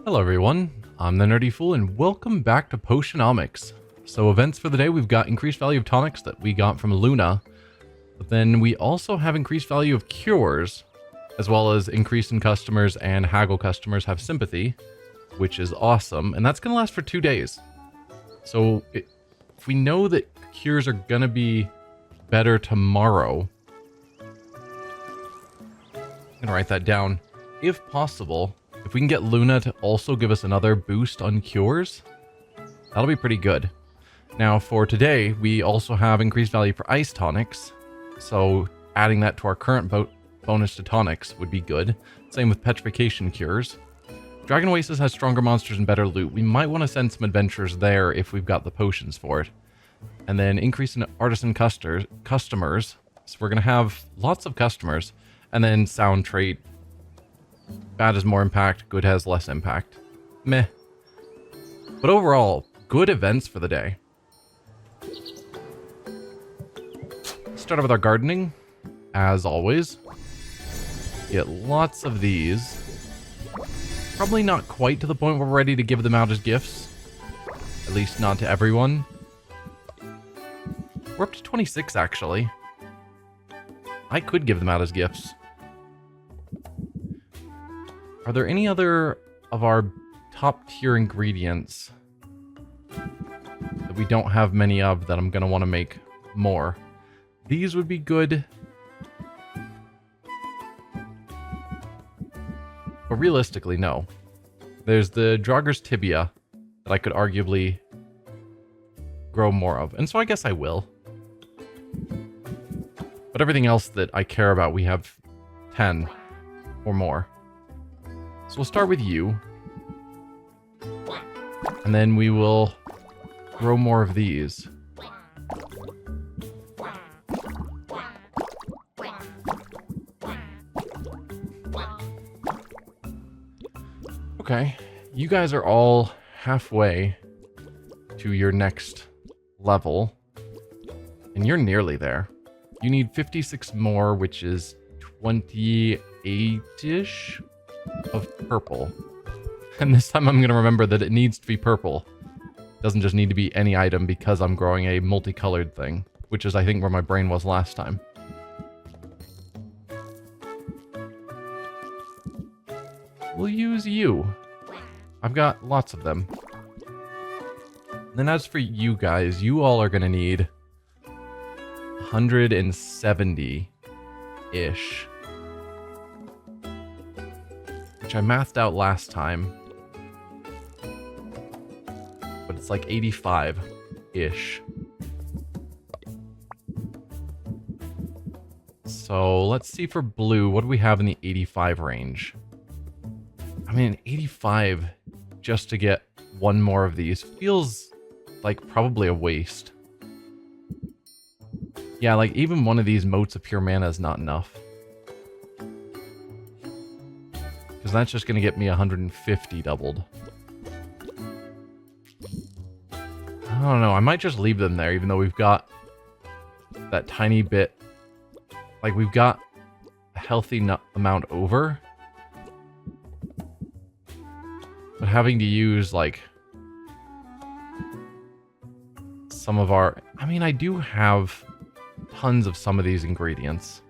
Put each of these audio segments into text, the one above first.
Hello everyone, I'm the Nerdy Fool and welcome back to Potionomics. So events for the day, we've got increased value of tonics that we got from Luna, but then we also have increased value of cures, as well as increase in customers and haggle customers have sympathy, which is awesome, and that's going to last for 2 days. So if we know that cures are going to be better tomorrow, I'm going to write that down. If possible, if we can get Luna to also give us another boost on cures, that'll be pretty good. Now for today, we also have increased value for ice tonics, so adding that to our current bonus to tonics would be good. Same with petrification cures. Dragon Oasis has stronger monsters and better loot. We might want to send some adventurers there if we've got the potions for it. And then increase in artisan customers. So we're going to have lots of customers. And then sound trait. Bad has more impact, good has less impact. Meh. But overall, good events for the day. Start off with our gardening, as always. Get lots of these. Probably not quite to the point where we're ready to give them out as gifts. At least not to everyone. We're up to 26, actually. I could give them out as gifts. Are there any other of our top tier ingredients that we don't have many of that I'm going to want to make more? These would be good. But realistically, no. There's the Draugr's Tibia that I could arguably grow more of. And so I guess I will. But everything else that I care about, we have 10 or more. So we'll start with you. And then we will grow more of these. Okay, you guys are all halfway to your next level. And you're nearly there. You need 56 more, which is 28-ish of purple. And this time I'm going to remember that it needs to be purple. It doesn't just need to be any item because I'm growing a multicolored thing, which is I think where my brain was last time. We'll use you. I've got lots of them. And then as for you guys, you all are going to need 170-ish. Which I mathed out last time. But it's like 85-ish. So let's see for blue, what do we have in the 85 range? I mean, 85 just to get one more of these feels like probably a waste. Yeah, like even one of these motes of pure mana is not enough. Because that's just going to get me 150 doubled. I don't know, I might just leave them there even though we've got that tiny bit. Like we've got a healthy amount over. But having to use, like, some of our... I mean, I do have tons of some of these ingredients.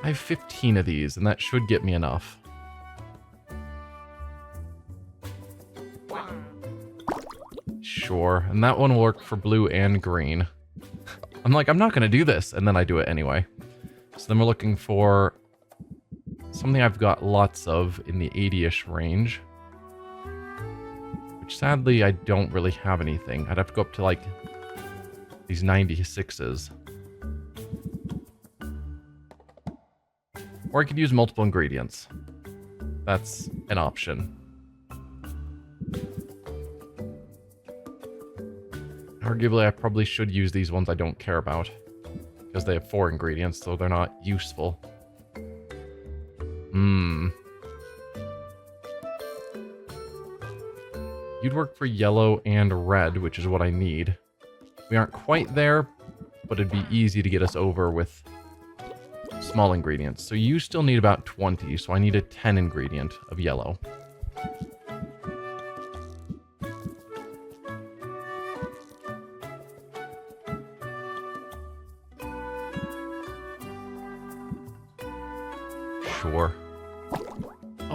I have 15 of these, and that should get me enough. Sure, and that one will work for blue and green. I'm like, I'm not going to do this, and then I do it anyway. So then we're looking for... something I've got lots of in the 80-ish range. Which sadly, I don't really have anything. I'd have to go up to like these 96s. Or I could use multiple ingredients. That's an option. Arguably, I probably should use these ones I don't care about. Because they have 4 ingredients, so they're not useful. You'd work for yellow and red, which is what I need. We aren't quite there, but it'd be easy to get us over with small ingredients. So you still need about 20, so I need a 10 ingredient of yellow.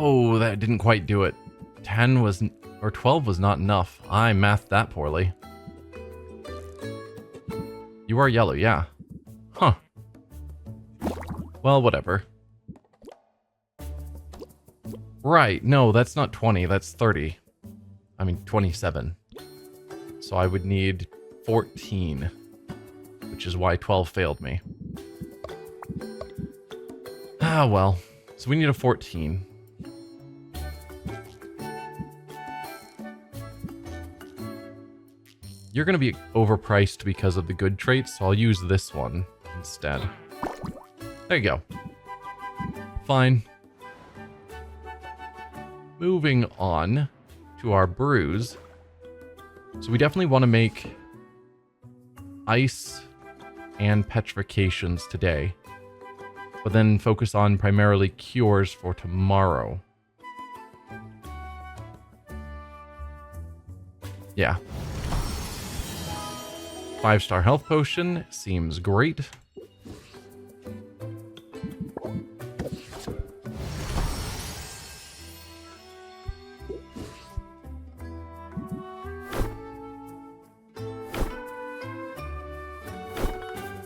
Oh, that didn't quite do it. 10 was, or 12 was not enough. I mathed that poorly. You are yellow, yeah. Huh. Well, whatever. Right, no, that's not 20, that's 30. I mean, 27. So I would need 14, which is why 12 failed me. Ah, well. So we need a 14. You're going to be overpriced because of the good traits, so I'll use this one instead. There you go. Fine. Moving on to our brews. So we definitely want to make ice and petrifications today, but then focus on primarily cures for tomorrow. Yeah. 5-star health potion seems great.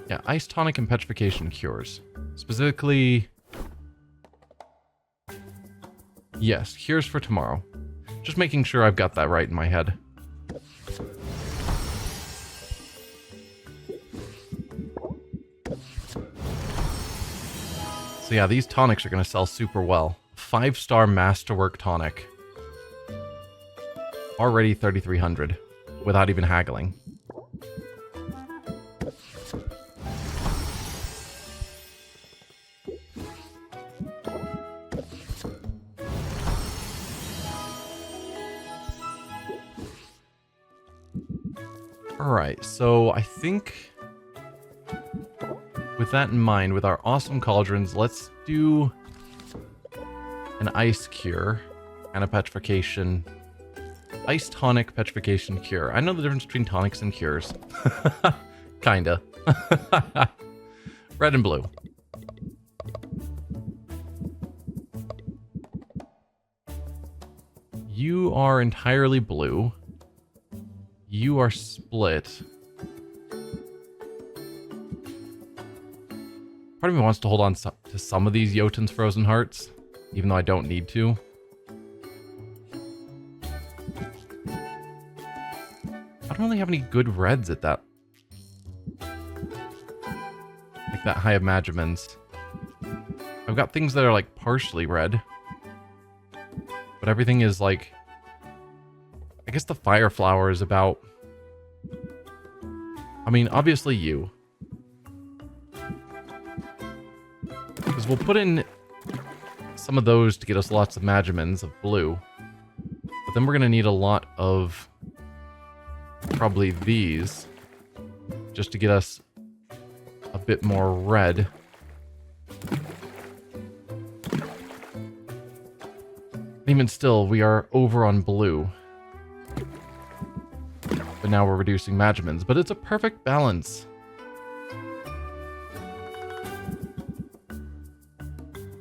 Yeah, ice tonic and petrification cures. Specifically, yes, cures for tomorrow. Just making sure I've got that right in my head. So yeah, these tonics are going to sell super well. 5-star Masterwork tonic. Already 3,300 without even haggling. Alright, so I think with that in mind, with our awesome cauldrons, let's do an ice cure and a petrification. Ice tonic petrification cure. I know the difference between tonics and cures. Kinda. Red and blue. You are entirely blue. You are split. Part of me wants to hold on to some of these Jotun's Frozen Hearts, even though I don't need to. I don't really have any good reds at that. Like that high of Magimans. I've got things that are like partially red. But everything is like... I guess the Fire Flower is about... I mean, obviously you. Because we'll put in some of those to get us lots of Magimans of blue. But then we're going to need a lot of probably these just to get us a bit more red. Even still, we are over on blue. But now we're reducing Magimans. But it's a perfect balance.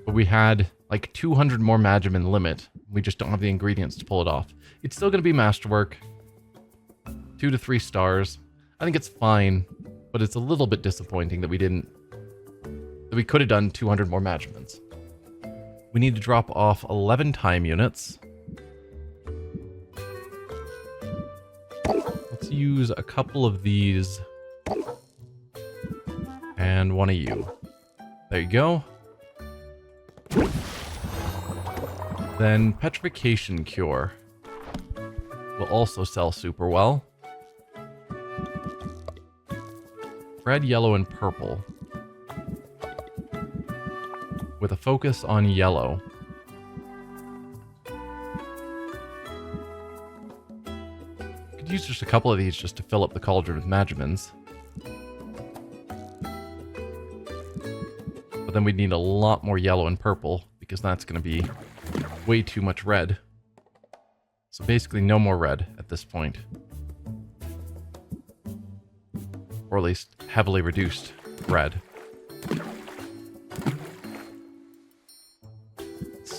But we had like 200 more Magiman limit. We just don't have the ingredients to pull it off. It's still going to be Masterwork. 2 to 3 stars. I think it's fine. But it's a little bit disappointing that we didn't... that we could have done 200 more Magimans. We need to drop off 11 time units. Let's use a couple of these. And one of you. There you go. Then Petrification Cure will also sell super well. Red, yellow, and purple. With a focus on yellow. Could use just a couple of these just to fill up the cauldron with Magimans. But then we'd need a lot more yellow and purple, because that's going to be way too much red. So basically no more red at this point. Or at least heavily reduced red.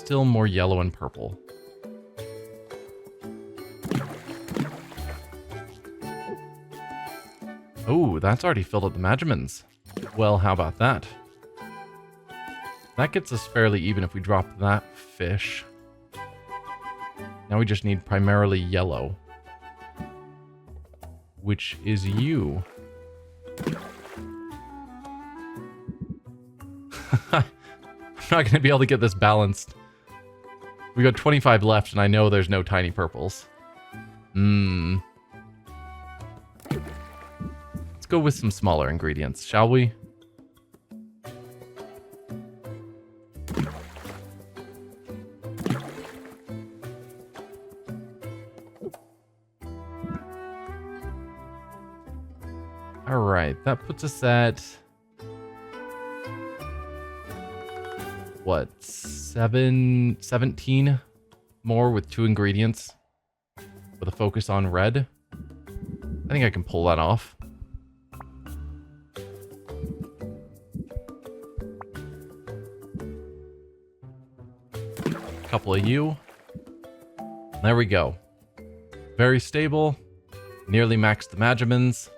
still more yellow and purple. Oh, that's already filled up the Magimans. Well, how about that? That gets us fairly even if we drop that fish. Now we just need primarily yellow. Which is you. I'm not going to be able to get this balanced. We got 25 left, and I know there's no tiny purples. Let's go with some smaller ingredients, shall we? Alright, that puts us at... what, 17 more with 2 ingredients with a focus on red. I think I can pull that off. Couple of you. There we go. Very stable. Nearly maxed the Magimans.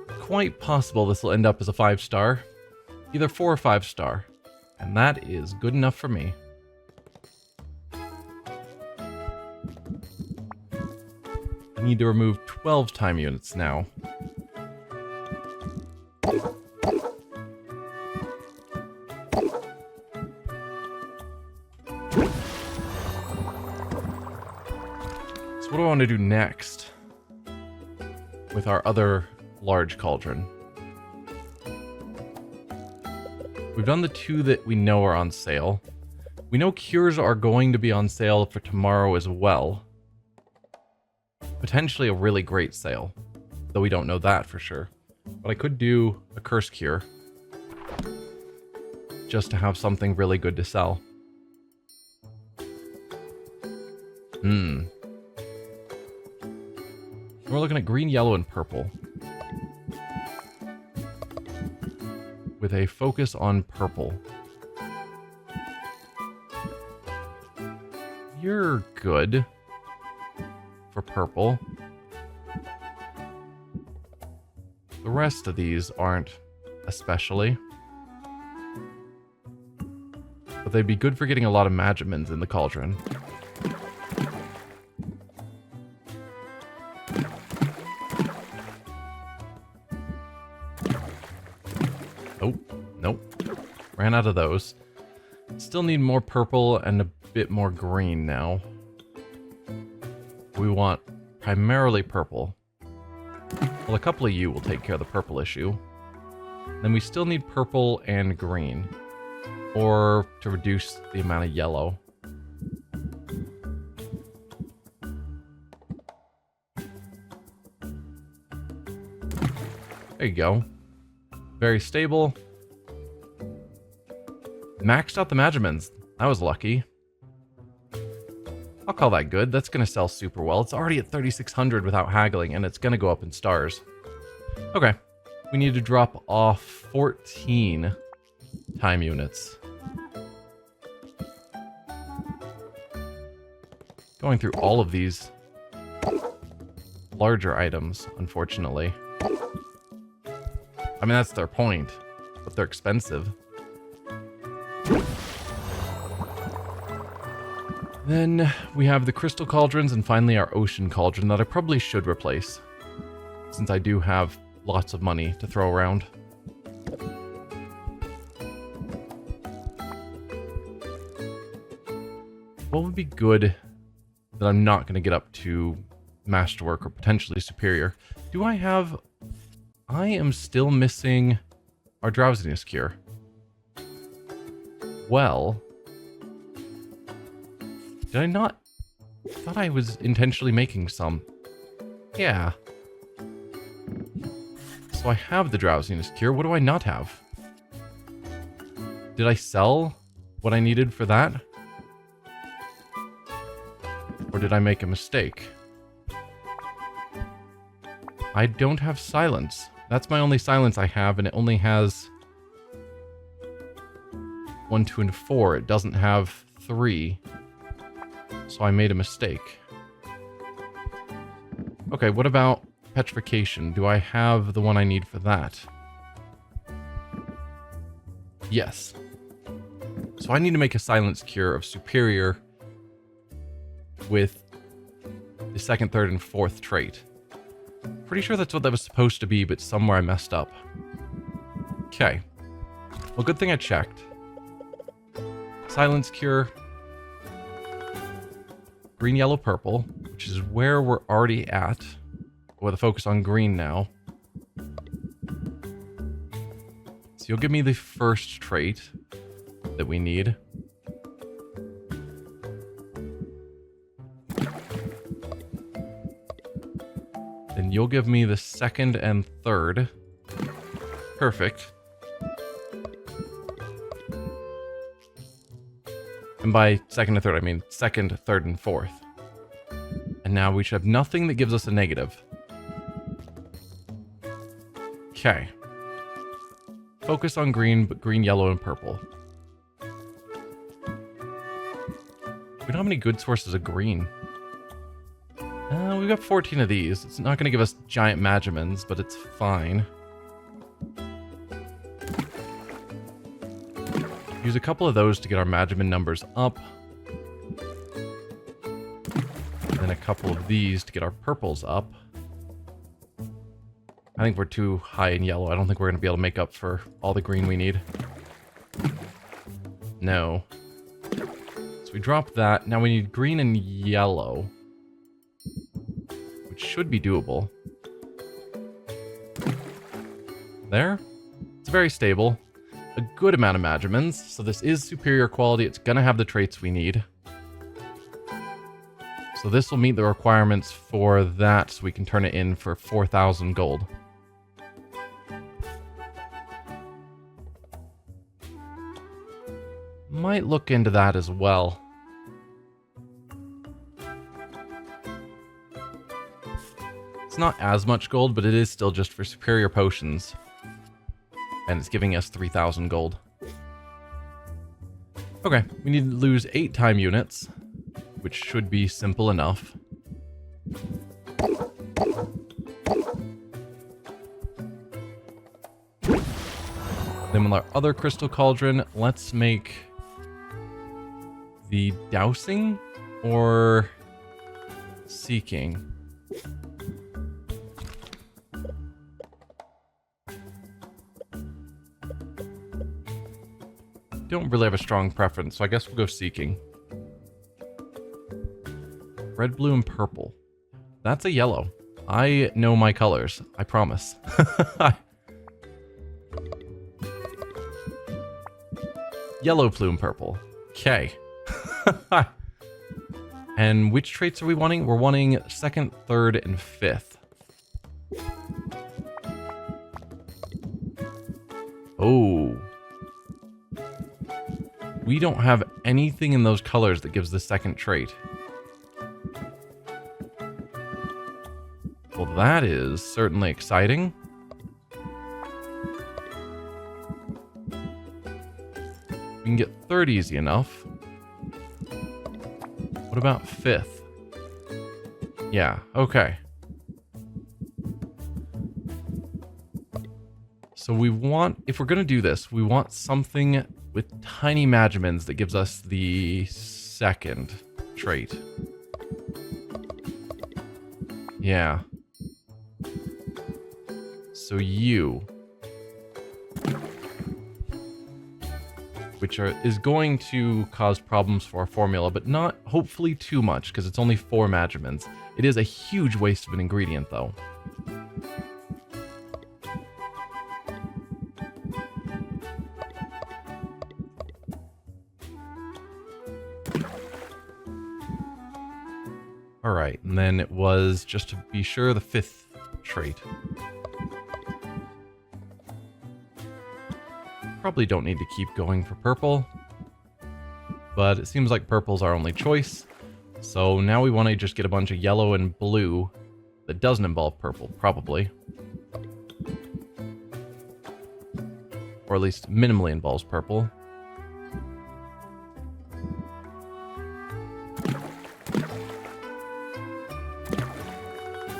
Quite possible this will end up as a 5-star. Either 4 or 5-star. And that is good enough for me. I need to remove 12 time units now. So what do I want to do next with our other large cauldron? We've done the 2 that we know are on sale. We know cures are going to be on sale for tomorrow as well. Potentially a really great sale, though we don't know that for sure. But I could do a curse cure just to have something really good to sell. We're looking at green, yellow, and purple. With a focus on purple. You're good for purple. The rest of these aren't especially. But they'd be good for getting a lot of Magimans in the cauldron. Oh, nope. Ran out of those. Still need more purple and a bit more green now. We want primarily purple. Well, a couple of you will take care of the purple issue. Then we still need purple and green. Or to reduce the amount of yellow. There you go. Very stable. Maxed out the Magimans. I was lucky. I'll call that good. That's going to sell super well. It's already at 3,600 without haggling, and it's going to go up in stars. Okay. We need to drop off 14 time units. Going through all of these larger items, unfortunately. I mean, that's their point, but they're expensive. Then we have the crystal cauldrons and finally our ocean cauldron that I probably should replace, since I do have lots of money to throw around. What would be good that I'm not going to get up to masterwork or potentially superior? Do I have... I am still missing our drowsiness cure. Well... Did I not? I thought I was intentionally making some. Yeah. So I have the drowsiness cure. What do I not have? Did I sell what I needed for that? Or did I make a mistake? I don't have silence. That's my only silence I have, and it only has 1, 2, and 4. It doesn't have 3. So I made a mistake. Okay, what about petrification? Do I have the one I need for that? Yes. So I need to make a silence cure of superior with the 2nd, 3rd, and 4th trait. Pretty sure that's what that was supposed to be, but somewhere I messed up. Okay. Well, good thing I checked. Silence cure. Green, yellow, purple, which is where we're already at. With a focus on green now. So you'll give me the first trait that we need. Then you'll give me the 2nd and 3rd. Perfect. And by 2nd and 3rd, I mean 2nd, 3rd, and 4th. And now we should have nothing that gives us a negative. Okay. Focus on green, but green, yellow, and purple. We don't have any good sources of green. We've got 14 of these. It's not going to give us giant magimins, but it's fine. Use a couple of those to get our magimin numbers up. And then a couple of these to get our purples up. I think we're too high in yellow. I don't think we're going to be able to make up for all the green we need. No. So we dropped that. Now we need green and yellow. Which should be doable. There. It's very stable. A good amount of magimins. So this is superior quality. It's going to have the traits we need. So this will meet the requirements for that. So we can turn it in for 4,000 gold. Might look into that as well. It's not as much gold, but it is still just for superior potions. And it's giving us 3,000 gold. Okay, we need to lose 8 time units, which should be simple enough. Then with our other crystal cauldron, let's make the dousing or seeking. Don't really have a strong preference, so I guess we'll go seeking. Red, blue, and purple. That's a yellow. I know my colors. I promise. Yellow, blue, and purple. Okay. And which traits are we wanting? We're wanting 2nd, 3rd, and 5th. Oh. We don't have anything in those colors that gives the 2nd trait. Well, that is certainly exciting. We can get 3rd easy enough. What about 5th? Yeah, okay. So we want, if we're going to do this, we want something with tiny magimins that gives us the 2nd trait. Yeah. So you. Which is going to cause problems for our formula, but not hopefully too much, because it's only 4 magimins. It is a huge waste of an ingredient, though. Alright, and then it was, just to be sure, the 5th trait. Probably don't need to keep going for purple. But it seems like purple's our only choice. So now we want to just get a bunch of yellow and blue that doesn't involve purple, probably. Or at least minimally involves purple.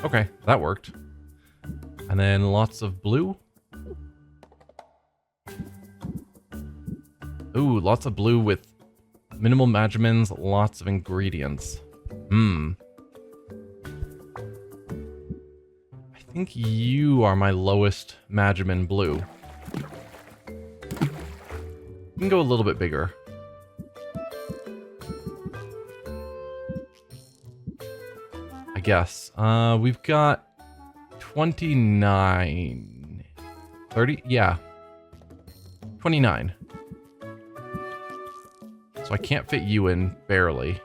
Okay, that worked. And then lots of blue. Ooh, lots of blue with minimal measurements, lots of ingredients. I think you are my lowest Majamin blue. You can go a little bit bigger. I guess. We've got 29. 30? Yeah. 29. So I can't fit you in, barely.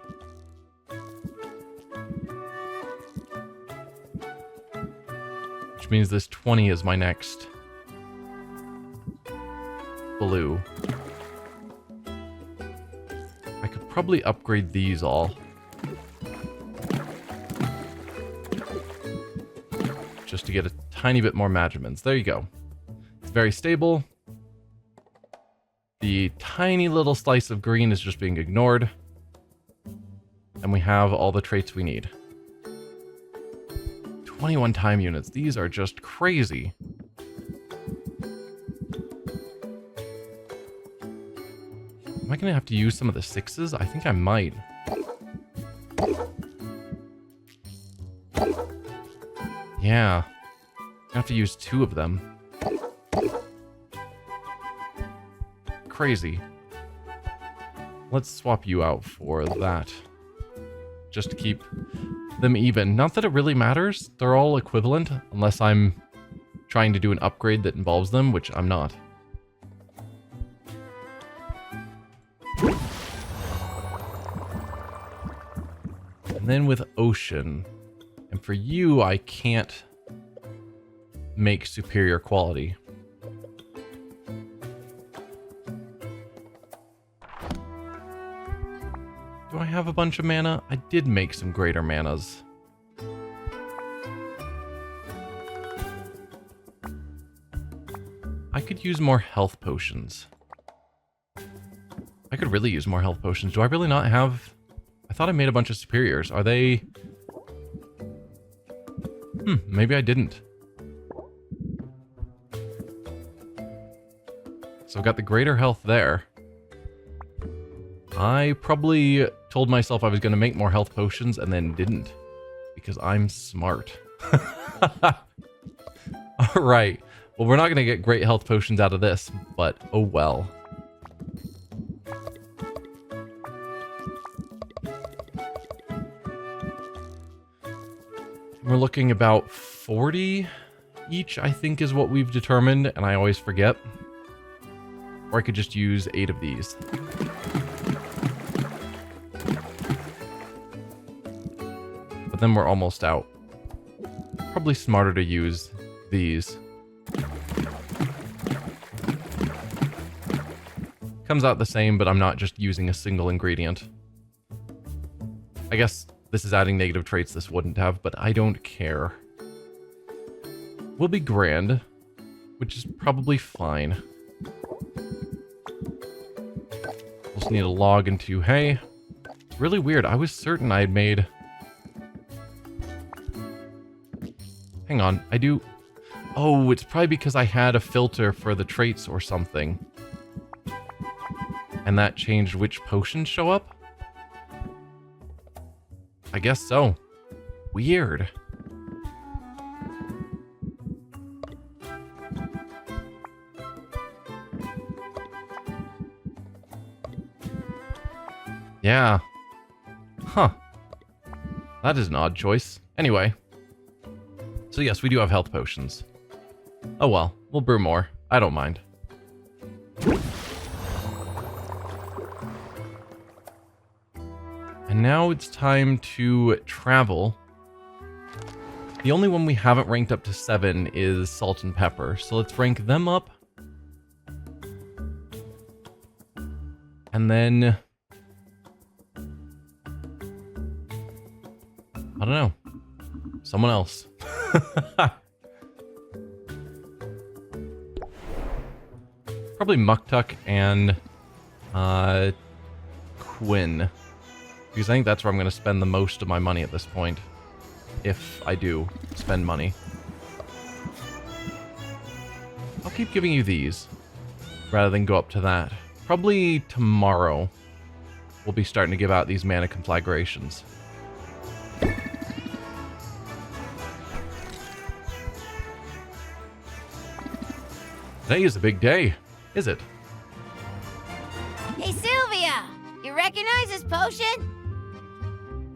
Which means this 20 is my next blue. I could probably upgrade these all. Just to get a tiny bit more measurements. There you go. It's very stable. The tiny little slice of green is just being ignored. And we have all the traits we need. 21 time units. These are just crazy. Am I going to have to use some of the 6s? I think I might. Yeah. I have to use 2 of them. Crazy. Let's swap you out for that. Just to keep them even. Not that it really matters. They're all equivalent, unless I'm trying to do an upgrade that involves them, which I'm not. And then with ocean. And for you, I can't make superior quality. Do I have a bunch of mana? I did make some greater manas. I could use more health potions. I could really use more health potions. Do I really not have... I thought I made a bunch of superiors. Are they... maybe I didn't. So I've got the greater health there. I probably told myself I was going to make more health potions and then didn't. Because I'm smart. Alright. Well, we're not going to get great health potions out of this, but oh well. We're looking about 40 each, I think is what we've determined, and I always forget. Or I could just use 8 of these. But then we're almost out. Probably smarter to use these. Comes out the same, but I'm not just using a single ingredient. I guess this is adding negative traits this wouldn't have, but I don't care. We'll be grand, which is probably fine. We'll just need a log and 2 hay. It's really weird. I was certain I had made... Hang on, I do... Oh, it's probably because I had a filter for the traits or something. And that changed which potions show up? I guess so. Weird. Yeah. Huh. That is an odd choice. Anyway. So yes, we do have health potions. Oh well, we'll brew more. I don't mind. And now it's time to travel. The only one we haven't ranked up to 7 is salt and pepper. So let's rank them up. And then... I don't know. Someone else. Probably Muktuk and Quinn. Because I think that's where I'm going to spend the most of my money at this point. if I do spend money. I'll keep giving you these rather than go up to that. Probably tomorrow we'll be starting to give out these mana conflagrations. Today is a big day, is it? Hey, Sylvia! You recognize this potion?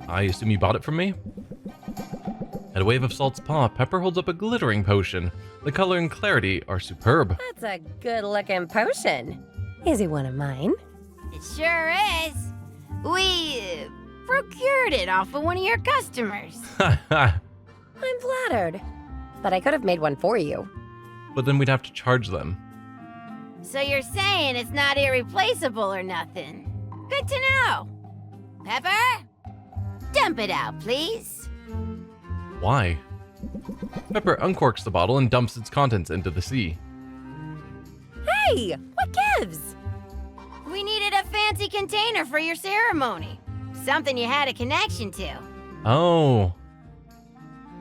I assume you bought it from me? At a wave of Salt's paw, Pepper holds up a glittering potion. The color and clarity are superb. That's a good-looking potion. Is it one of mine? It sure is. We procured it off of one of your customers. I'm flattered. But I could have made one for you. But then we'd have to charge them. So you're saying it's not irreplaceable or nothing? Good to know. Pepper? Dump it out, please. Why? Pepper uncorks the bottle and dumps its contents into the sea. Hey, what gives? We needed a fancy container for your ceremony. Something you had a connection to. Oh.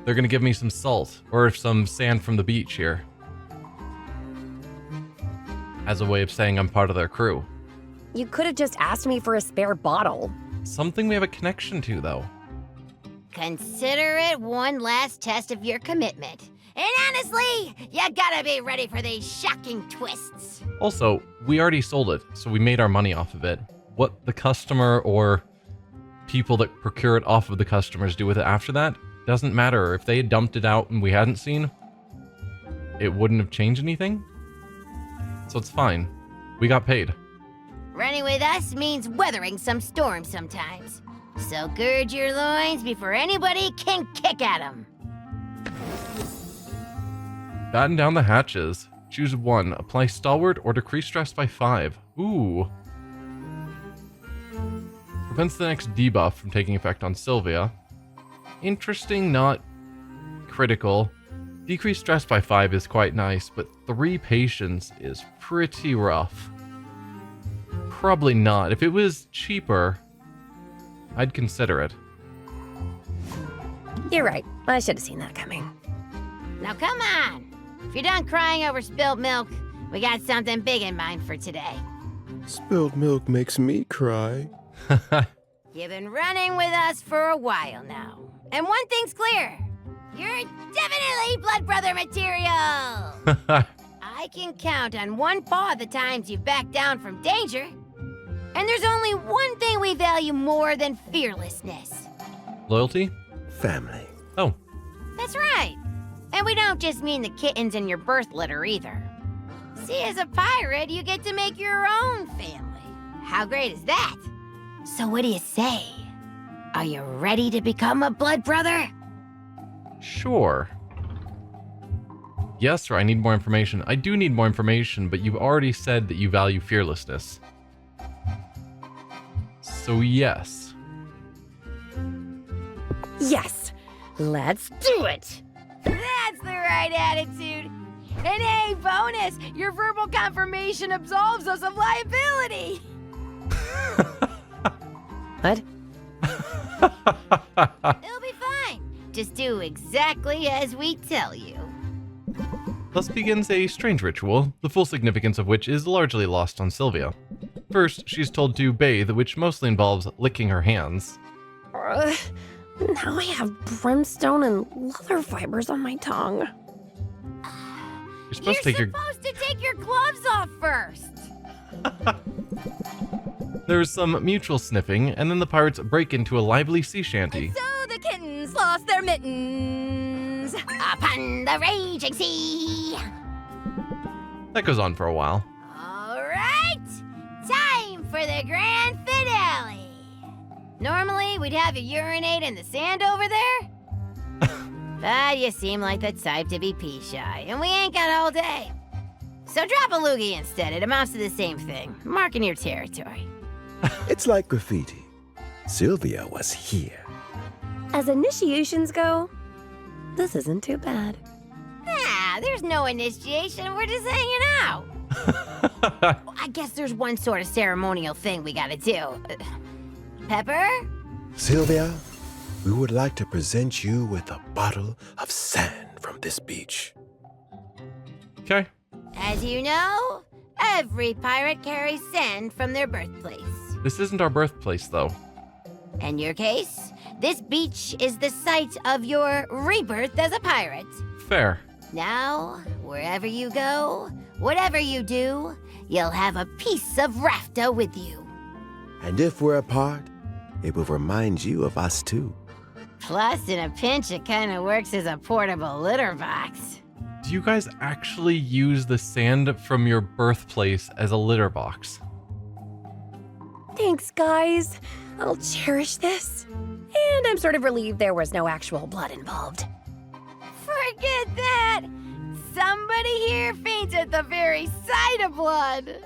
They're gonna give me some salt, or some sand from the beach here. As a way of saying I'm part of their crew. You could have just asked me for a spare bottle. Something we have a connection to, though. Consider it one last test of your commitment. And honestly, you gotta be ready for these shocking twists. Also, we already sold it, so we made our money off of it. What the customer or people that procure it off of the customers do with it after that doesn't matter. If they had dumped it out and we hadn't seen, it wouldn't have changed anything. So it's fine. We got paid. Running with us means weathering some storms sometimes. So gird your loins before anybody can kick at them. Batten down the hatches. Choose one. Apply stalwart or decrease stress by 5. Ooh. Prevents the next debuff from taking effect on Sylvia. Interesting, not critical. Decrease stress by 5 is quite nice, but 3 patience is pretty rough. Probably not. If it was cheaper, I'd consider it. You're right. I should have seen that coming. Now come on. If you're done crying over spilled milk, we got something big in mind for today. Spilled milk makes me cry. You've been running with us for a while now. And one thing's clear. You're definitely blood brother material! I can count on one paw the times you've backed down from danger. And there's only one thing we value more than fearlessness. Loyalty? Family. Oh. That's right. And we don't just mean the kittens in your birth litter either. See, as a pirate, you get to make your own family. How great is that? So what do you say? Are you ready to become a blood brother? Sure. Yes, sir, I need more information. I do need more information, but you've already said that you value fearlessness. So yes. Yes, let's do it. That's the right attitude. And hey, bonus, your verbal confirmation absolves us of liability. What? It'll be fine. Just do exactly as we tell you. Thus begins a strange ritual, the full significance of which is largely lost on Sylvia. First, she's told to bathe, which mostly involves licking her hands. Now I have brimstone and leather fibers on my tongue. You're supposed to take your gloves off first. There's some mutual sniffing, and then the pirates break into a lively sea shanty. So the kittens lost their mittens upon the raging sea. That goes on for a while. All right, time for the grand finale. Normally, we'd have you urinate in the sand over there. But you seem like the type to be pea-shy, and we ain't got all day. So drop a loogie instead. It amounts to the same thing. Marking your territory. It's like graffiti. Sylvia was here. As initiations go, this isn't too bad. Nah, there's no initiation. We're just hanging out. I guess there's one sort of ceremonial thing we gotta do. Pepper? Sylvia, we would like to present you with a bottle of sand from this beach. Okay. As you know, every pirate carries sand from their birthplace. This isn't our birthplace, though. In your case, this beach is the site of your rebirth as a pirate. Fair. Now, wherever you go, whatever you do, you'll have a piece of rafta with you. And if we're apart, it will remind you of us too. Plus, in a pinch, it kind of works as a portable litter box. Do you guys actually use the sand from your birthplace as a litter box? Thanks, guys. I'll cherish this. And I'm sort of relieved there was no actual blood involved. Forget that! Somebody here faints at the very sight of blood.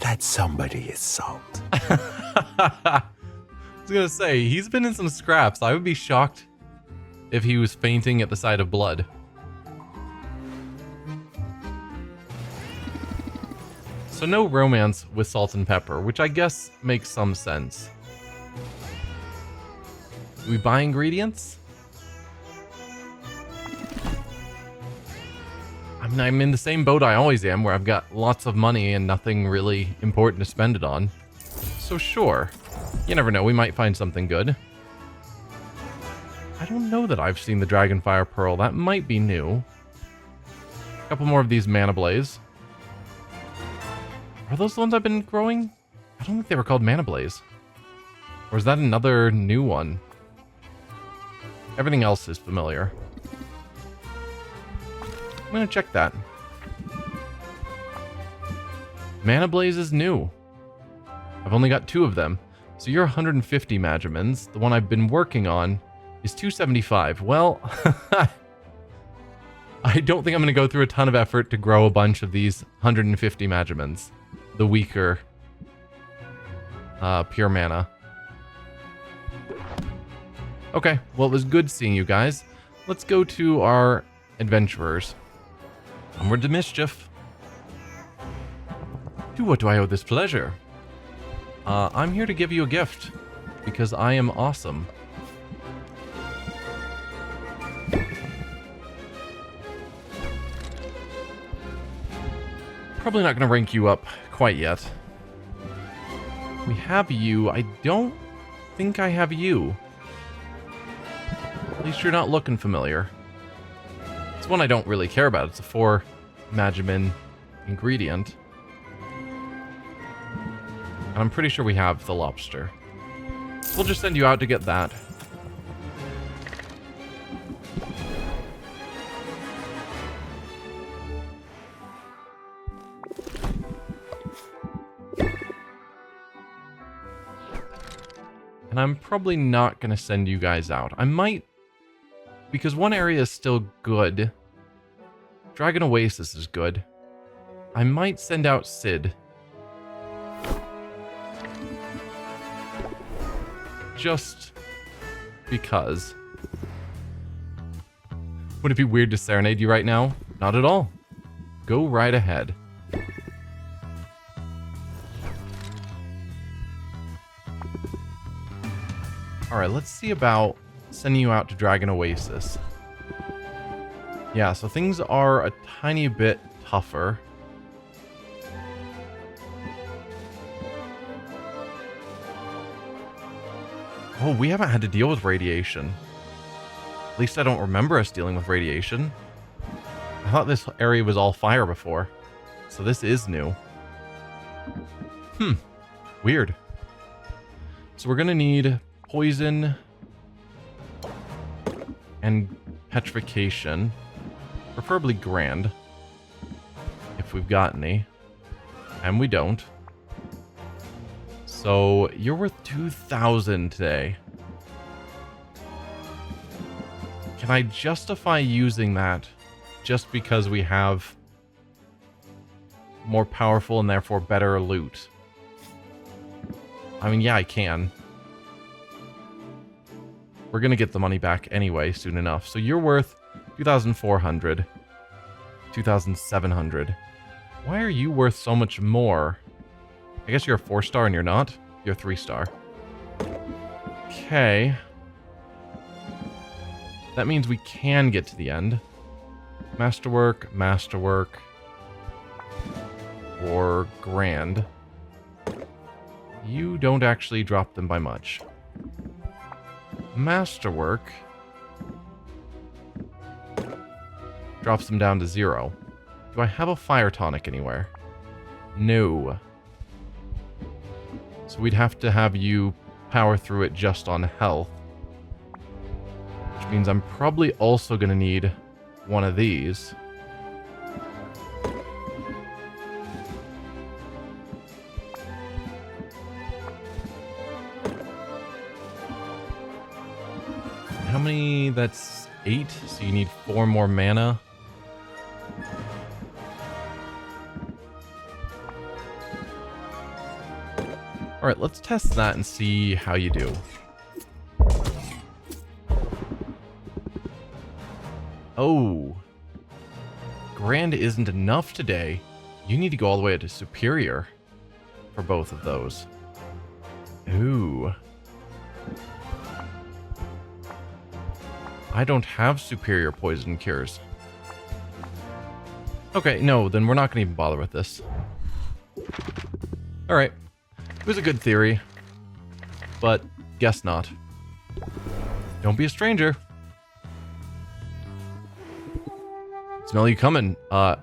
That somebody is Salt. I was gonna say, he's been in some scraps. I would be shocked if he was fainting at the sight of blood. So no romance with Salt and Pepper, which I guess makes some sense. Do we buy ingredients? I mean, I'm in the same boat I always am, where I've got lots of money and nothing really important to spend it on. So sure. You never know, we might find something good. I don't know that I've seen the Dragonfire Pearl. That might be new. A couple more of these Mana Blaze. Are those the ones I've been growing? I don't think they were called Mana Blaze. Or is that another new one? Everything else is familiar. I'm gonna check that. Mana Blaze is new. I've only got 2 of them. So you're 150 Magimins. The one I've been working on is 275. Well, I don't think I'm going to go through a ton of effort to grow a bunch of these 150 Magimins. The weaker pure mana. Okay, well, it was good seeing you guys. Let's go to our adventurers. Onward to mischief. To what do I owe this pleasure? I'm here to give you a gift, because I am awesome. Probably not going to rank you up quite yet. We have you. I don't think I have you. At least you're not looking familiar. It's one I don't really care about. It's a 4 Magimin ingredient. And I'm pretty sure we have the lobster. We'll just send you out to get that. And I'm probably not going to send you guys out. I might, because one area is still good. Dragon Oasis is good. I might send out Sid. Just because. Would it be weird to serenade you right now? Not at all. Go right ahead. Alright, let's see about sending you out to Dragon Oasis. Yeah, so things are a tiny bit tougher. Oh, we haven't had to deal with radiation. At least I don't remember us dealing with radiation. I thought this area was all fire before. So this is new. Weird. So we're gonna need poison and petrification. Preferably grand. If we've got any. And we don't. So you're worth 2,000 today. Can I justify using that just because we have more powerful and therefore better loot? I mean, yeah, I can. We're going to get the money back anyway soon enough. So you're worth 2,400. 2,700. Why are you worth so much more? I guess you're a 4-star and you're not. You're a 3-star. Okay. That means we can get to the end. Masterwork, masterwork, or grand. You don't actually drop them by much. Masterwork drops them down to 0. Do I have a fire tonic anywhere? No. So we'd have to have you power through it just on health. Which means I'm probably also going to need one of these. How many? That's 8, so you need 4 more mana. Alright, let's test that and see how you do. Oh. Grand isn't enough today. You need to go all the way to Superior for both of those. Ooh. I don't have Superior Poison Cures. Okay, no, then we're not going to even bother with this. Alright. It was a good theory, but guess not. Don't be a stranger. Smell you coming,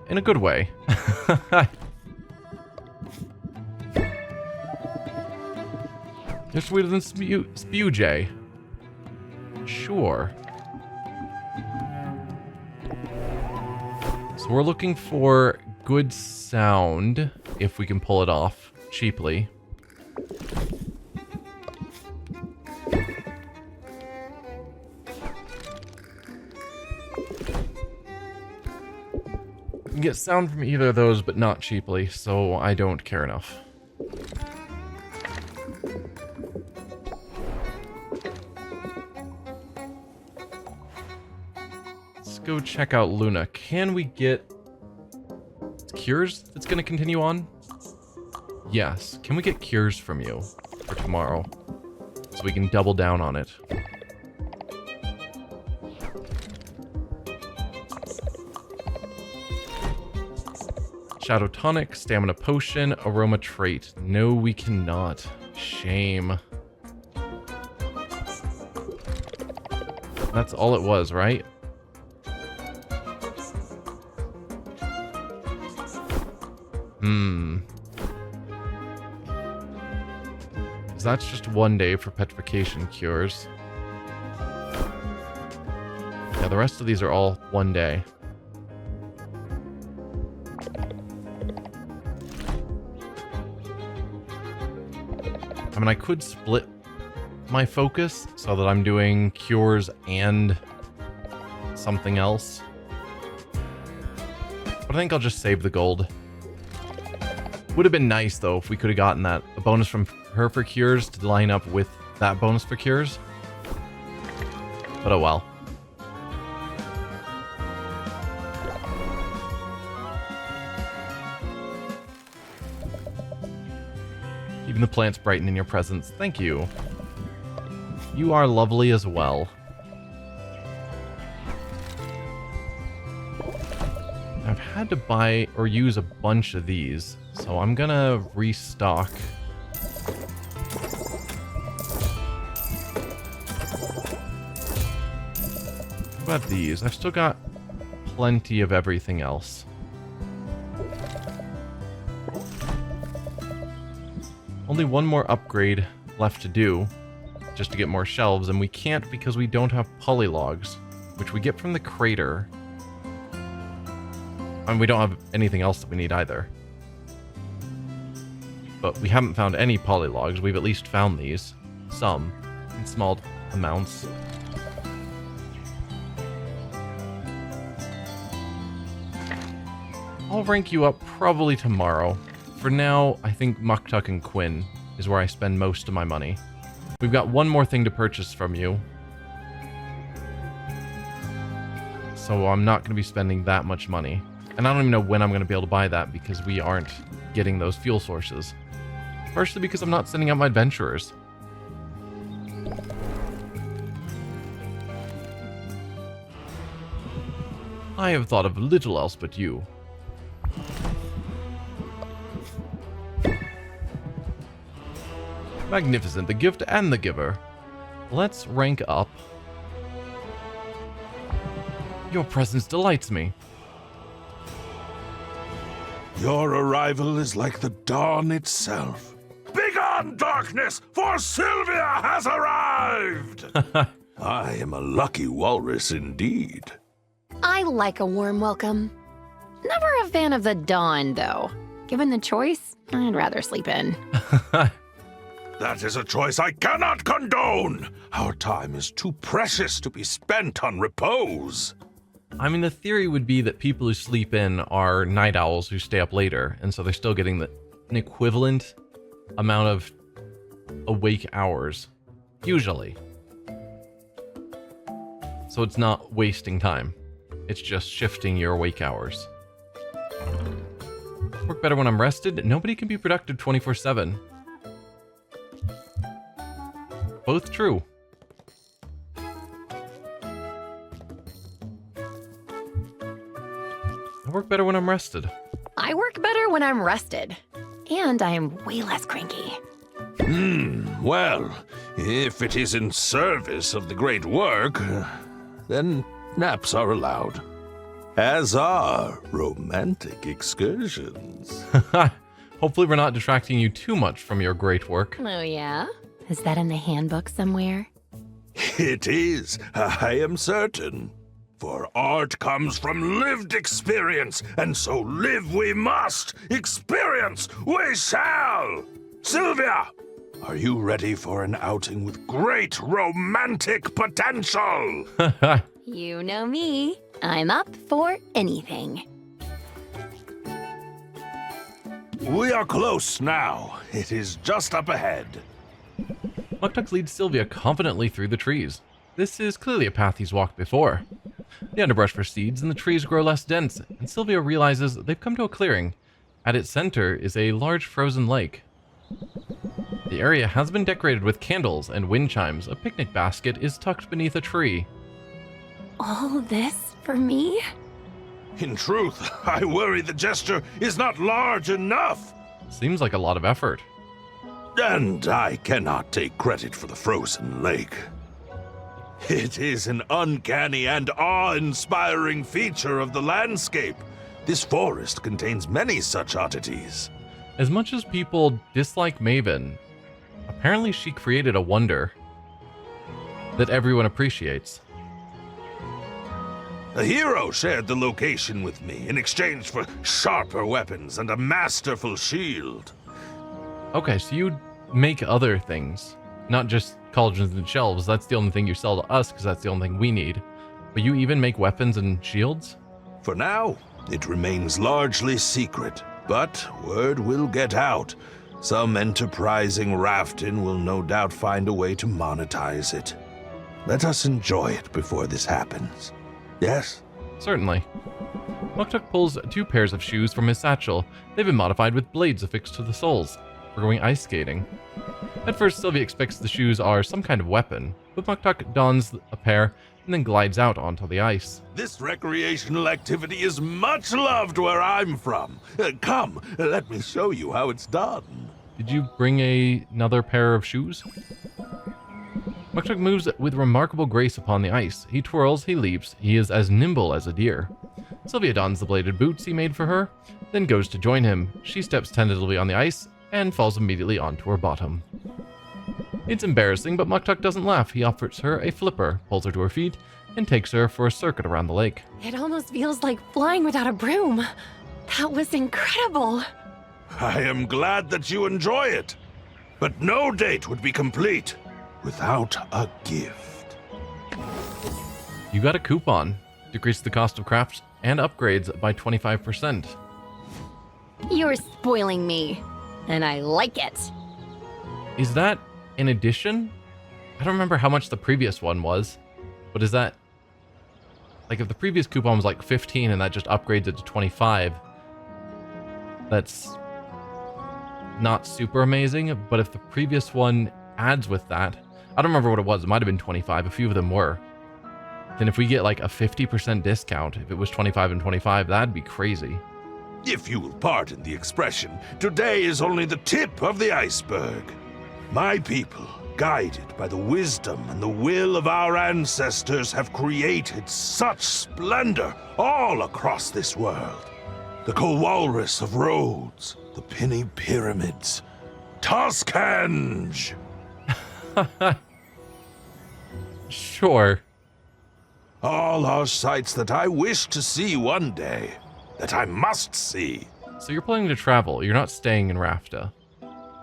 in a good way. You're sweeter than Spew Jay. Sure. So we're looking for good sound, if we can pull it off cheaply. You can get sound from either of those, but not cheaply, so I don't care enough. Let's go check out Luna. Can we get cures that's going to continue on? Yes. Can we get cures from you for tomorrow? So we can double down on it. Shadow Tonic, Stamina Potion, Aroma Trait. No, we cannot. Shame. That's all it was, right? So that's just 1 day for petrification cures. Yeah, the rest of these are all 1 day. I mean, I could split my focus so that I'm doing cures and something else. But I think I'll just save the gold. Would have been nice, though, if we could have gotten that a bonus from her for cures to line up with that bonus for cures. But oh well. Even the plants brighten in your presence. Thank you. You are lovely as well. I've had to buy or use a bunch of these, so I'm gonna restock. What about these? I've still got plenty of everything else. Only one more upgrade left to do, just to get more shelves, and we can't because we don't have polylogs, which we get from the crater. And we don't have anything else that we need either. But we haven't found any polylogs. We've at least found these. Some. In small amounts. I'll rank you up probably tomorrow. For now, I think Muktuk and Quinn is where I spend most of my money. We've got one more thing to purchase from you. So I'm not going to be spending that much money. And I don't even know when I'm going to be able to buy that because we aren't getting those fuel sources. Partially because I'm not sending out my adventurers. I have thought of little else but you. Magnificent, the gift and the giver. Let's rank up. Your presence delights me. Your arrival is like the dawn itself. Begone, darkness, for Sylvia has arrived! I am a lucky walrus indeed. I like a warm welcome. Never a fan of the dawn, though. Given the choice, I'd rather sleep in. That is a choice I cannot condone. Our time is too precious to be spent on repose. I mean, the theory would be that people who sleep in are night owls who stay up later, and so they're still getting an equivalent amount of awake hours, usually. So it's not wasting time. It's just shifting your awake hours. Work better when I'm rested. Nobody can be productive 24/7. Both true. I work better when I'm rested. I work better when I'm rested. And I am way less cranky. Well, if it is in service of the great work, then naps are allowed. As are romantic excursions. Hopefully we're not distracting you too much from your great work. Oh, yeah? Is that in the handbook somewhere? It is, I am certain. For art comes from lived experience, and so live we must. Experience we shall. Sylvia, are you ready for an outing with great romantic potential? You know me. I'm up for anything. We are close now. It is just up ahead. Muktuk leads Sylvia confidently through the trees. This is clearly a path he's walked before. The underbrush recedes and the trees grow less dense, and Sylvia realizes they've come to a clearing. At its center is a large frozen lake. The area has been decorated with candles and wind chimes. A picnic basket is tucked beneath a tree. All this for me? In truth, I worry the gesture is not large enough. Seems like a lot of effort. And I cannot take credit for the frozen lake. It is an uncanny and awe-inspiring feature of the landscape. This forest contains many such oddities. As much as people dislike Maven, apparently she created a wonder that everyone appreciates. A hero shared the location with me in exchange for sharper weapons and a masterful shield. Okay, so you make other things, not just cauldrons and shelves. That's the only thing you sell to us because that's the only thing we need. But you even make weapons and shields? For now, it remains largely secret, but word will get out. Some enterprising Rafton will no doubt find a way to monetize it. Let us enjoy it before this happens. Yes? Certainly. Muktuk pulls 2 pairs of shoes from his satchel. They've been modified with blades affixed to the soles for going ice skating. At first, Sylvia expects the shoes are some kind of weapon, but Muktuk dons a pair and then glides out onto the ice. This recreational activity is much loved where I'm from. Come, let me show you how it's done. Did you bring another pair of shoes? Muktuk moves with remarkable grace upon the ice. He twirls, he leaps, he is as nimble as a deer. Sylvia dons the bladed boots he made for her, then goes to join him. She steps tentatively on the ice and falls immediately onto her bottom. It's embarrassing, but Muktuk doesn't laugh. He offers her a flipper, pulls her to her feet, and takes her for a circuit around the lake. It almost feels like flying without a broom. That was incredible. I am glad that you enjoy it, but no date would be complete without a gift. You got a coupon. Decrease the cost of crafts and upgrades by 25%. You're spoiling me, and I like it. Is that in addition? I don't remember how much the previous one was, but is that... Like, if the previous coupon was like 15 and that just upgrades it to 25, that's not super amazing, but if the previous one adds with that, I don't remember what it was, it might have been 25, a few of them were. then if we get like a 50% discount, if it was 25 and 25, that'd be crazy. If you will pardon the expression, today is only the tip of the iceberg. My people, guided by the wisdom and the will of our ancestors, have created such splendor all across this world. The Kowalrus of Rhodes, the Penny Pyramids, Toscange. Sure. All are sights that I wish to see one day, that I must see. So you're planning to travel. You're not staying in Rafta.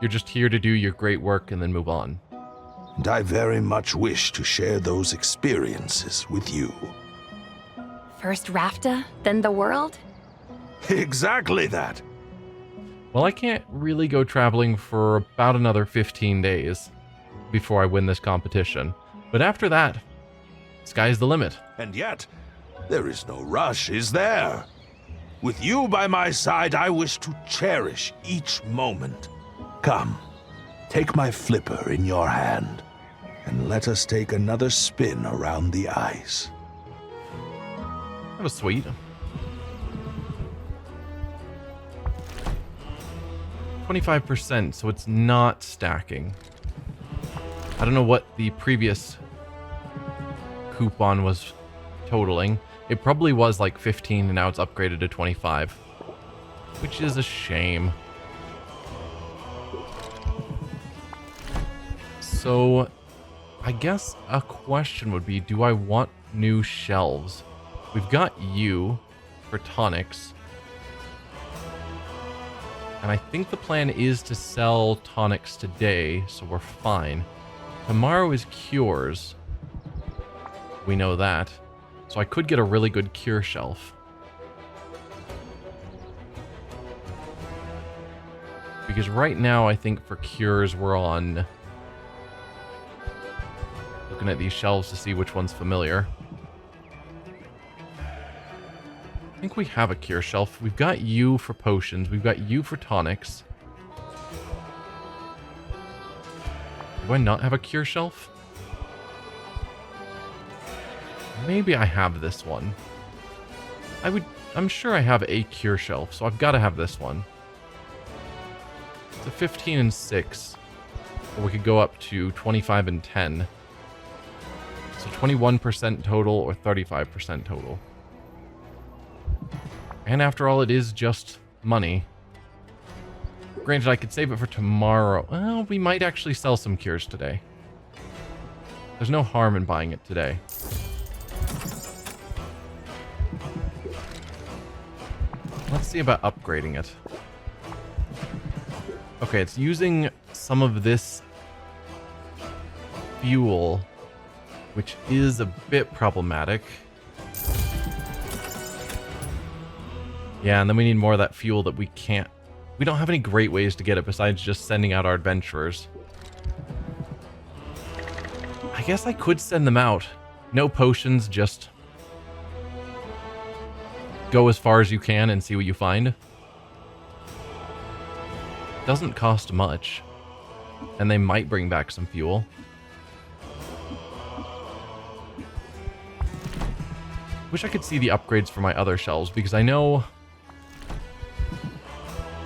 You're just here to do your great work and then move on. And I very much wish to share those experiences with you. First Rafta, then the world? Exactly that. Well, I can't really go traveling for about another 15 days before I win this competition. But after that, sky's the limit. And yet, there is no rush, is there? With you by my side, I wish to cherish each moment. Come, take my flipper in your hand, and let us take another spin around the ice. That was sweet. 25%, so it's not stacking. I don't know what the previous coupon was totaling. It probably was like 15 and now it's upgraded to 25, which is a shame. So I guess a question would be, do I want new shelves? We've got you for tonics. And I think the plan is to sell tonics today, so we're fine. Tomorrow is cures. We know that. So I could get a really good cure shelf. Because right now I think for cures we're on... looking at these shelves to see which one's familiar. I think we have a cure shelf. We've got you for potions. We've got you for tonics. Do I not have a cure shelf? Maybe I have this one. I'm sure I have a cure shelf, so I've got to have this one. It's a 15 and 6. Or we could go up to 25 and 10. So 21% total or 35% total. And after all, it is just money. Granted, I could save it for tomorrow. Well, we might actually sell some cures today. There's no harm in buying it today. Let's see about upgrading it. Okay, it's using some of this fuel, which is a bit problematic. Yeah, and then we need more of that fuel that we can't... We don't have any great ways to get it besides just sending out our adventurers. I guess I could send them out. No potions, just... go as far as you can and see what you find. Doesn't cost much. And they might bring back some fuel. Wish I could see the upgrades for my other shelves, because I know...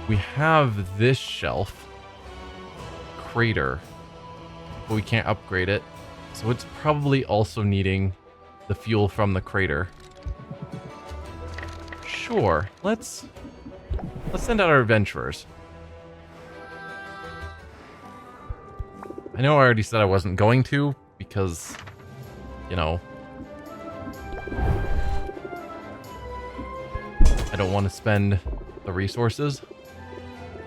we have this shelf, crater, but we can't upgrade it, so it's probably also needing the fuel from the crater. Sure, let's send out our adventurers. I know I already said I wasn't going to, because, you know, I don't want to spend the resources.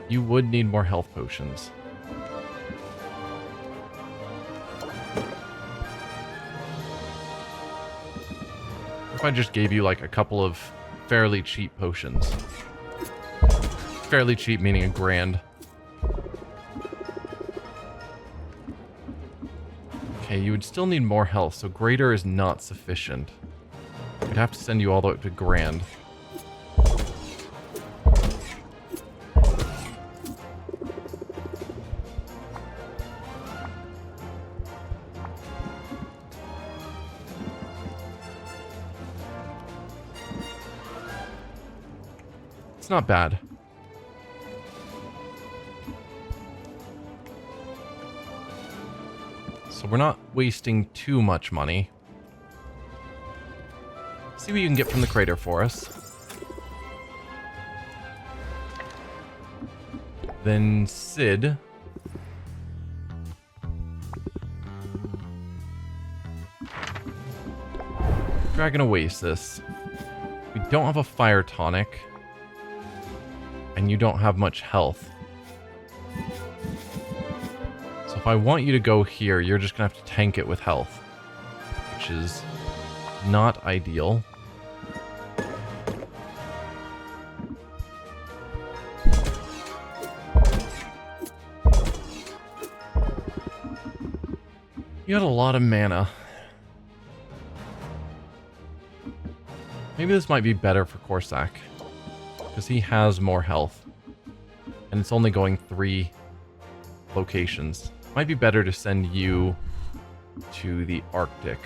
You would need more health potions. If I just gave you like a couple of fairly cheap potions. Fairly cheap meaning $1,000. Okay, you would still need more health, so greater is not sufficient. I'd have to send you all the way up to $1,000. It's not bad. So we're not wasting too much money. See what you can get from the crater for us. Then Sid. Dragon Oasis. We don't have a fire tonic. And you don't have much health. So if I want you to go here, you're just going to have to tank it with health. Which is not ideal. You got a lot of mana. Maybe this might be better for Corsac. Because he has more health. And it's only going 3 locations. Might be better to send you to the Arctic.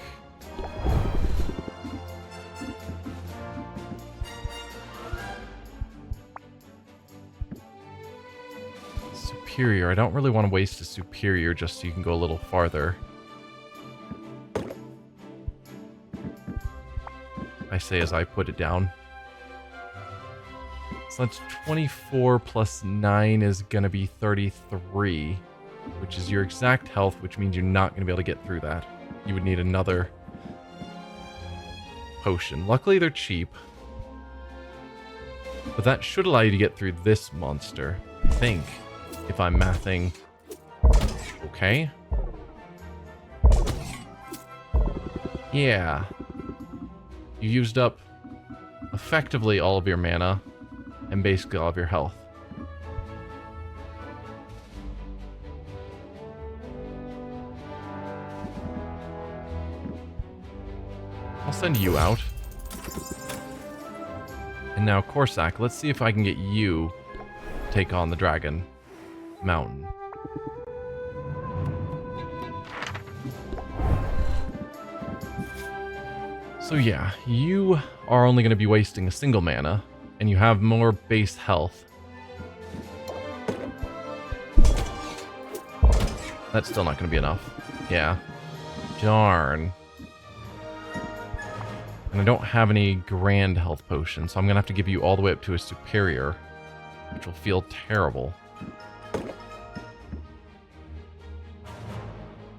Superior. I don't really want to waste a superior just so you can go a little farther. I say as I put it down. So that's 24 plus 9 is going to be 33, which is your exact health, which means you're not going to be able to get through that. You would need another potion. Luckily, they're cheap. But that should allow you to get through this monster, I think, if I'm mathing. Okay. Yeah. You used up effectively all of your mana and basically all of your health. I'll send you out. And now Corsac, let's see if I can get you to take on the Dragon Mountain. So yeah, you are only going to be wasting a single mana, and you have more base health. That's still not going to be enough. Yeah. Darn. And I don't have any grand health potions, so I'm going to have to give you all the way up to a superior, which will feel terrible.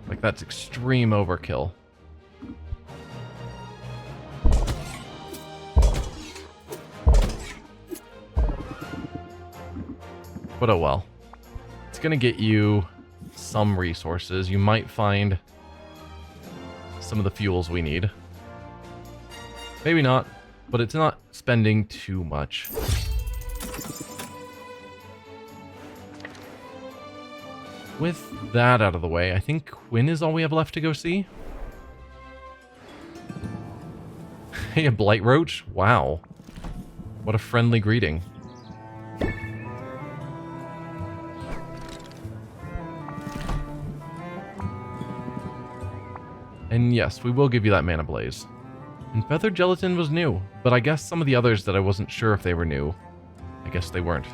Like, that's extreme overkill. But oh well. It's going to get you some resources. You might find some of the fuels we need. Maybe not, but it's not spending too much. With that out of the way, I think Quinn is all we have left to go see. Hey, a blight roach? Wow. What a friendly greeting. And yes, we will give you that mana blaze. And feather gelatin was new, but I guess some of the others that I wasn't sure if they were new, I guess they weren't.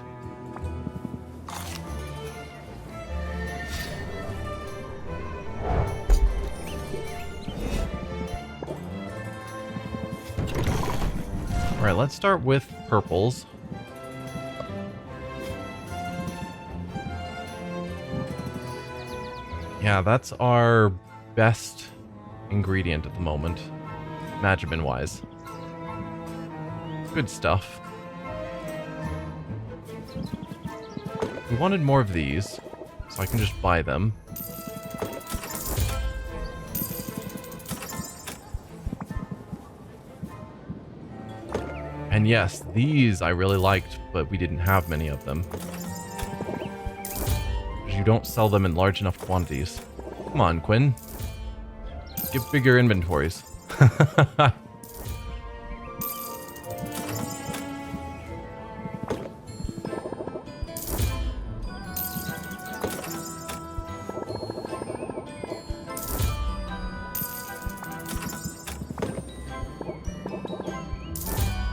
Alright, let's start with purples. Yeah, that's our best ingredient at the moment, Magimin wise. Good stuff. We wanted more of these, so I can just buy them. And yes, these I really liked, but we didn't have many of them. You don't sell them in large enough quantities. Come on, Quinn. Get bigger inventories.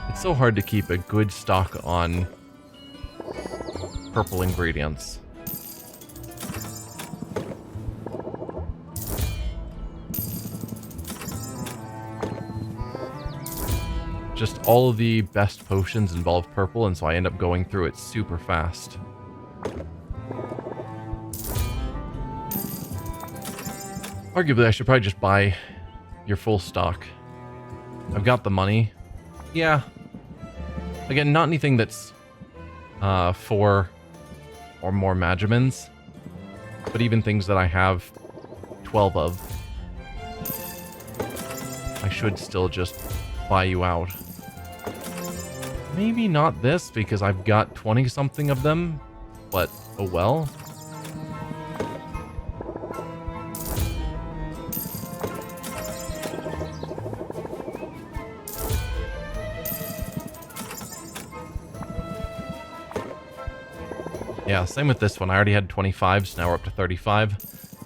It's so hard to keep a good stock on purple ingredients. Just all of the best potions involve purple, and so I end up going through it super fast. Arguably, I should probably just buy your full stock. I've got the money. Yeah. Again, not anything that's 4 or more Magimans, but even things that I have 12 of, I should still just buy you out. Maybe not this, because I've got 20-something of them, but oh well. Yeah, same with this one. I already had 25, so now we're up to 35.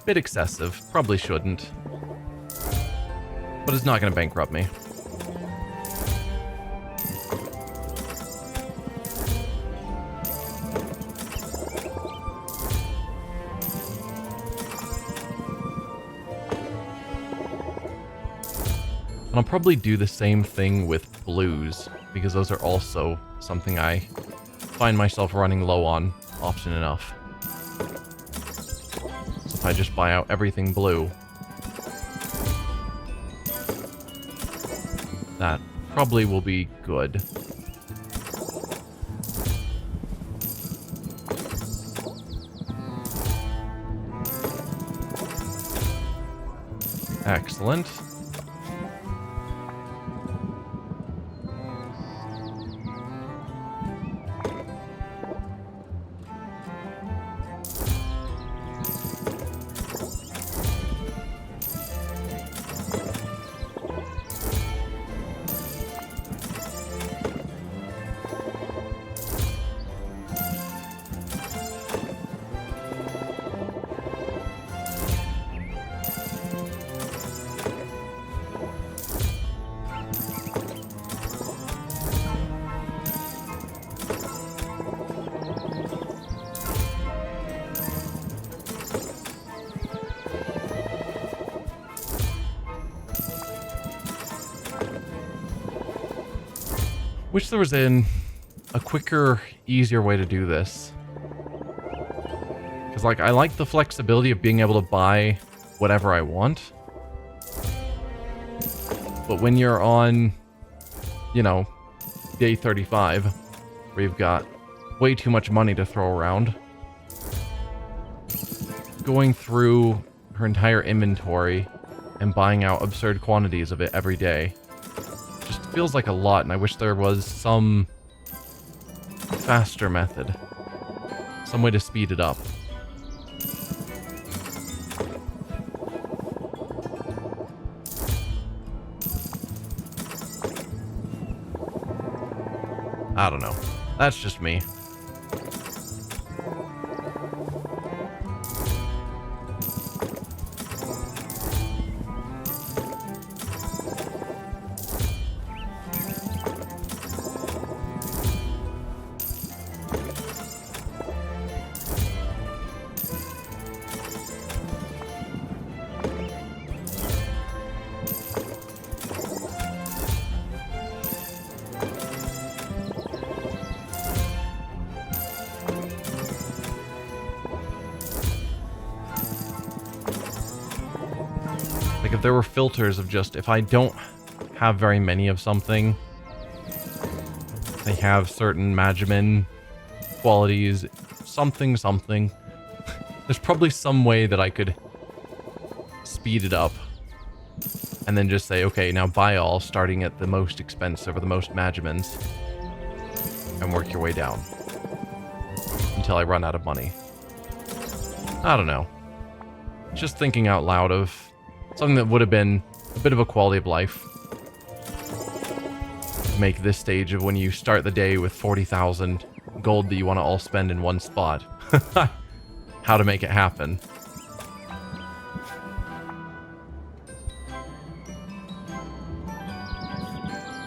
Bit excessive. Probably shouldn't. But it's not going to bankrupt me. And I'll probably do the same thing with blues, because those are also something I find myself running low on often enough. So if I just buy out everything blue, that probably will be good. Excellent. Wish there was a quicker, easier way to do this. Because, like, I like the flexibility of being able to buy whatever I want. But when you're on, you know, day 35, where you've got way too much money to throw around, going through her entire inventory and buying out absurd quantities of it every day just feels like a lot, and I wish there was some faster method. Some way to speed it up. I don't know. That's just me. Like, if there were filters of just, if I don't have very many of something, they have certain Magiman qualities, something. There's probably some way that I could speed it up and then just say, okay, now buy all, starting at the most expensive or the most Magimans, and work your way down until I run out of money. I don't know. Just thinking out loud of something that would have been a bit of a quality of life. Make this stage of when you start the day with 40,000 gold that you want to all spend in one spot. How to make it happen.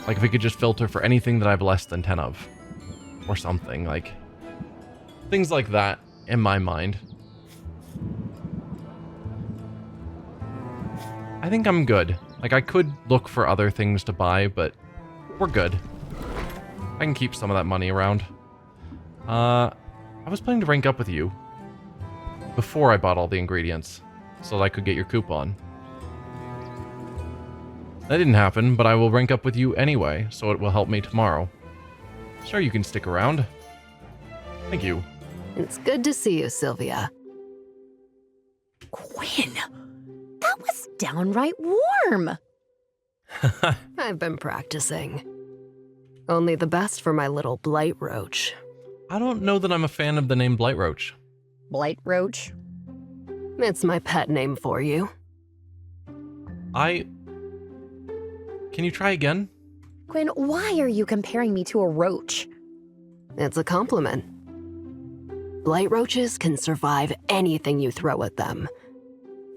Like, if we could just filter for anything that I have less than 10 of. Or something, like... Things like that in my mind. I think I'm good. Like, I could look for other things to buy, but we're good. I can keep some of that money around. I was planning to rank up with you before I bought all the ingredients, so that I could get your coupon. That didn't happen, but I will rank up with you anyway, so it will help me tomorrow. Sure, you can stick around. Thank you. It's good to see you, Sylvia. Quinn, that was downright warm. I've been practicing. Only the best for my little blight roach. I don't know that I'm a fan of the name Blightroach. Blight roach. It's my pet name for you. Can you try again? Quinn, why are you comparing me to a roach? It's a compliment. Blight roaches can survive anything you throw at them.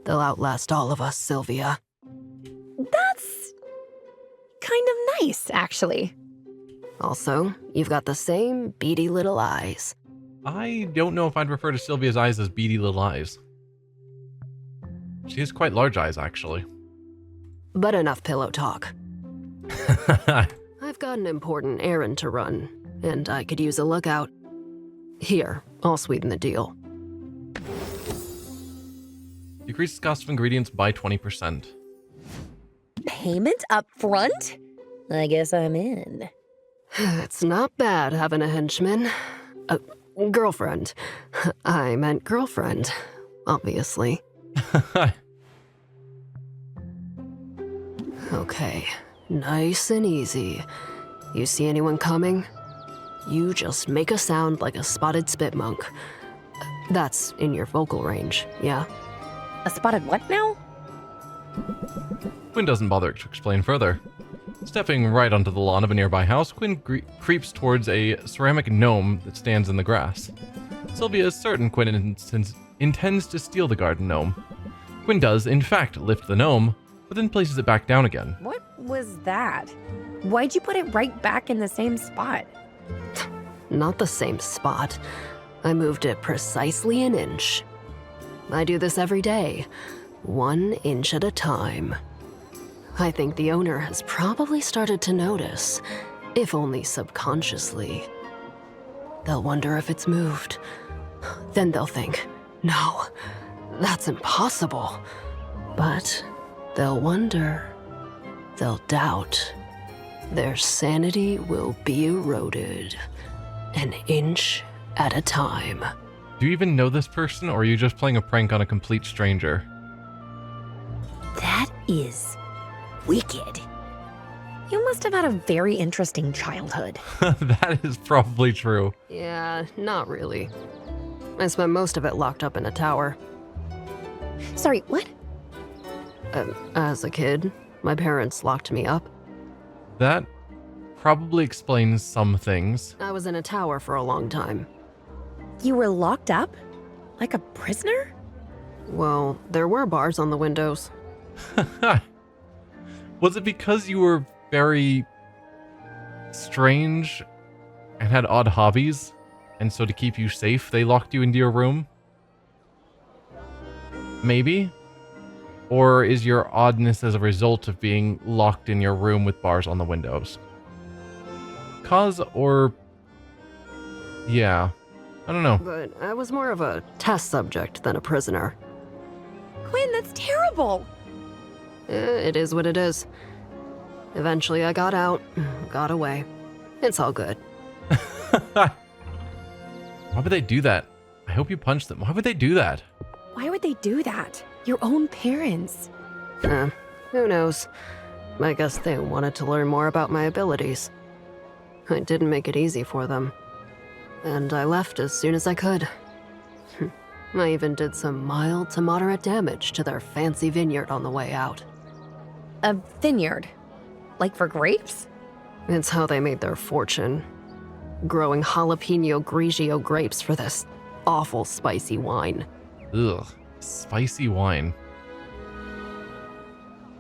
They'll outlast all of us, Sylvia. That's kind of nice, actually. Also, you've got the same beady little eyes. I don't know if I'd refer to Sylvia's eyes as beady little eyes. She has quite large eyes, actually. But enough pillow talk. I've got an important errand to run, and I could use a lookout. Here, I'll sweeten the deal. Decreases cost of ingredients by 20%. Payment up front? I guess I'm in. It's not bad having a henchman. Girlfriend. I meant girlfriend, obviously. Okay, nice and easy. You see anyone coming? You just make a sound like a spotted spit monk. That's in your vocal range, yeah? A spotted what now? Quinn doesn't bother to explain further. Stepping right onto the lawn of a nearby house, Quinn creeps towards a ceramic gnome that stands in the grass. Sylvia is certain Quinn intends to steal the garden gnome. Quinn does, in fact, lift the gnome, but then places it back down again. What was that? Why'd you put it right back in the same spot? Not the same spot. I moved it precisely an inch. I do this every day, 1 inch at a time. I think the owner has probably started to notice, if only subconsciously. They'll wonder if it's moved. Then they'll think, no, that's impossible. But they'll wonder, they'll doubt. Their sanity will be eroded, 1 inch at a time. Do you even know this person, or are you just playing a prank on a complete stranger? That is wicked. You must have had a very interesting childhood. That is probably true. Yeah, not really. I spent most of it locked up in a tower. Sorry, what? As a kid, my parents locked me up. That probably explains some things. I was in a tower for a long time. You were locked up? Like a prisoner? Well, there were bars on the windows. Was it because you were very strange and had odd hobbies, and so to keep you safe, they locked you into your room? Maybe? Or is your oddness as a result of being locked in your room with bars on the windows? Cause or... yeah. I don't know. But I was more of a test subject than a prisoner. Quinn, that's terrible. It is what it is. Eventually I got out, got away. It's all good. Why would they do that? I hope you punch them. Why would they do that? Why would they do that? Your own parents. Who knows? I guess they wanted to learn more about my abilities. I didn't make it easy for them. And I left as soon as I could. I even did some mild to moderate damage to their fancy vineyard on the way out. A vineyard? Like for grapes? It's how they made their fortune. Growing jalapeno grigio grapes for this awful spicy wine. Ugh. Spicy wine.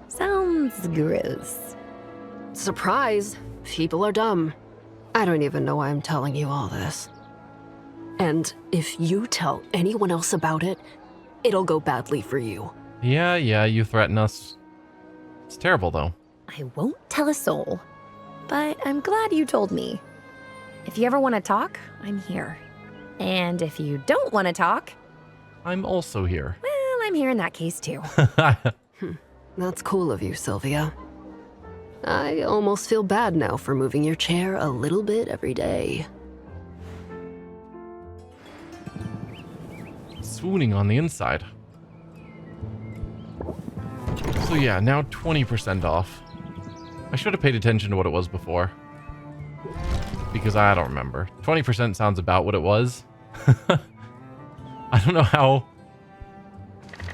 Sounds gross. Surprise! People are dumb. I don't even know why I'm telling you all this. And if you tell anyone else about it, it'll go badly for you. Yeah, you threaten us. It's terrible, though. I won't tell a soul, but I'm glad you told me. If you ever want to talk, I'm here. And if you don't want to talk, I'm also here. well, I'm here in that case too. That's cool of you, Sylvia. I almost feel bad now for moving your chair a little bit every day. Swooning on the inside. So yeah, now 20% off. I should have paid attention to what it was before. Because I don't remember. 20% sounds about what it was. I don't know how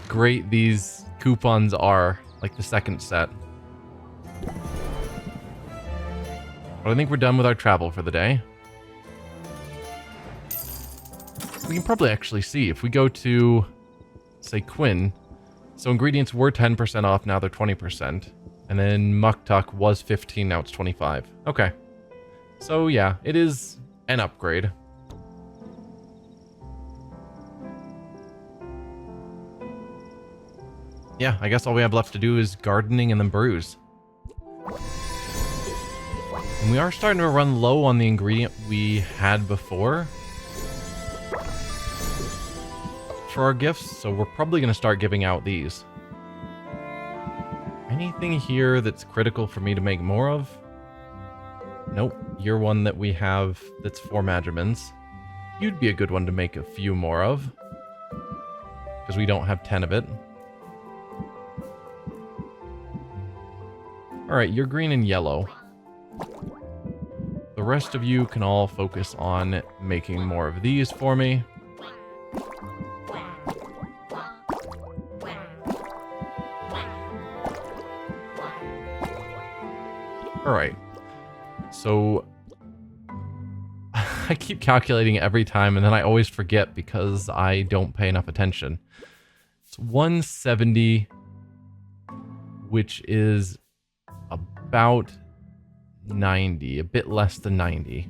great these coupons are, like the second set. But I think we're done with our travel for the day. We can probably actually see if we go to, say, Quinn. So ingredients were 10% off, now they're 20%. And then Muktuk was 15, now it's 25. Okay. So yeah, it is an upgrade. Yeah, I guess all we have left to do is gardening and then brews. And we are starting to run low on the ingredient we had before for our gifts, so we're probably going to start giving out these. Anything here that's critical for me to make more of? Nope, you're one that we have that's 4 Magimans. You'd be a good one to make a few more of, because we don't have 10 of it. Alright, you're green and yellow. The rest of you can all focus on making more of these for me. Alright. So I keep calculating every time and then I always forget because I don't pay enough attention. It's 170, which is about 90, a bit less than 90.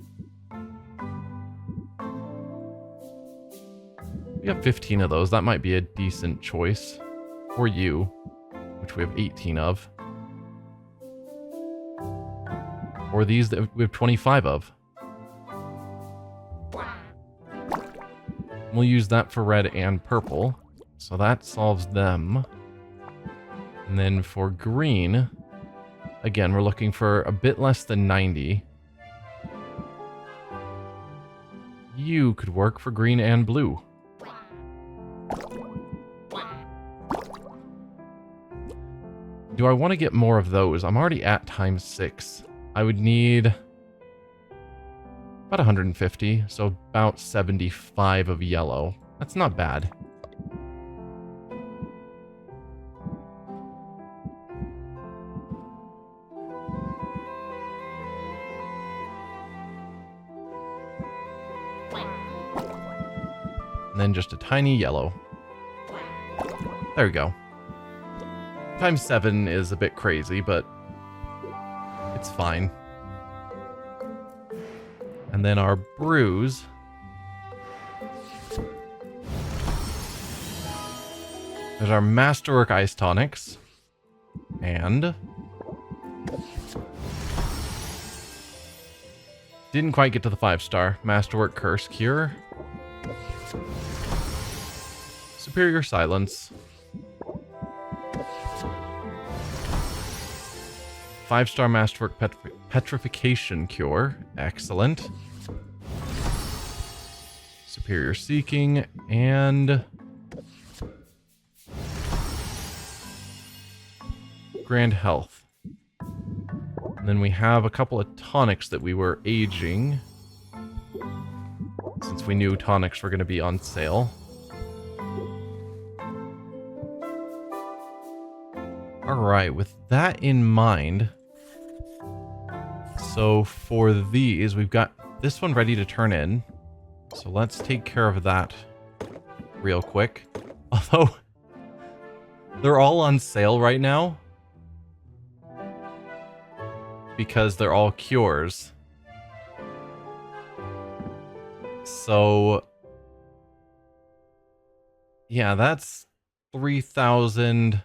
We have 15 of those. That might be a decent choice for you, which we have 18 of. Or these that we have 25 of. We'll use that for red and purple. So that solves them. And then for green, again, we're looking for a bit less than 90. You could work for green and blue. Do I want to get more of those? I'm already at ×6. I would need about 150, so about 75 of yellow. That's not bad. And then just a tiny yellow. There we go. ×7 is a bit crazy, but it's fine. And then our brews. There's our Masterwork Ice Tonics. And didn't quite get to the 5-star. Masterwork Curse Cure. Superior Silence. 5-star Masterwork Petrification Cure. Excellent. Superior Seeking. And Grand Health. And then we have a couple of tonics that we were aging, since we knew tonics were going to be on sale. Alright, with that in mind, so for these, we've got this one ready to turn in. So let's take care of that real quick. Although, they're all on sale right now, because they're all cures. So Yeah, that's 3,000.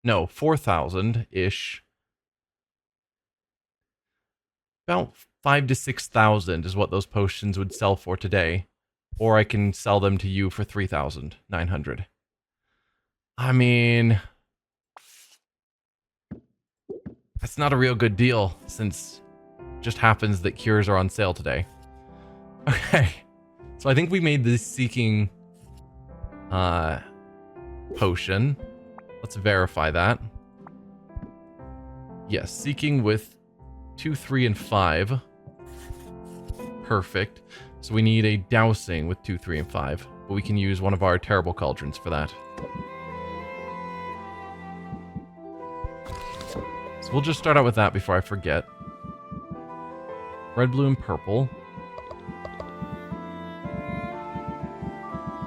No, 4,000-ish. About 5 to 6,000 is what those potions would sell for today. Or I can sell them to you for 3,900. I mean, that's not a real good deal, since it just happens that cures are on sale today. Okay, so I think we made this seeking potion. Let's verify that. Yes, seeking with 2, 3, and 5. Perfect. So we need a dousing with 2, 3, and 5. But we can use one of our terrible cauldrons for that. So we'll just start out with that before I forget. Red, blue, and purple.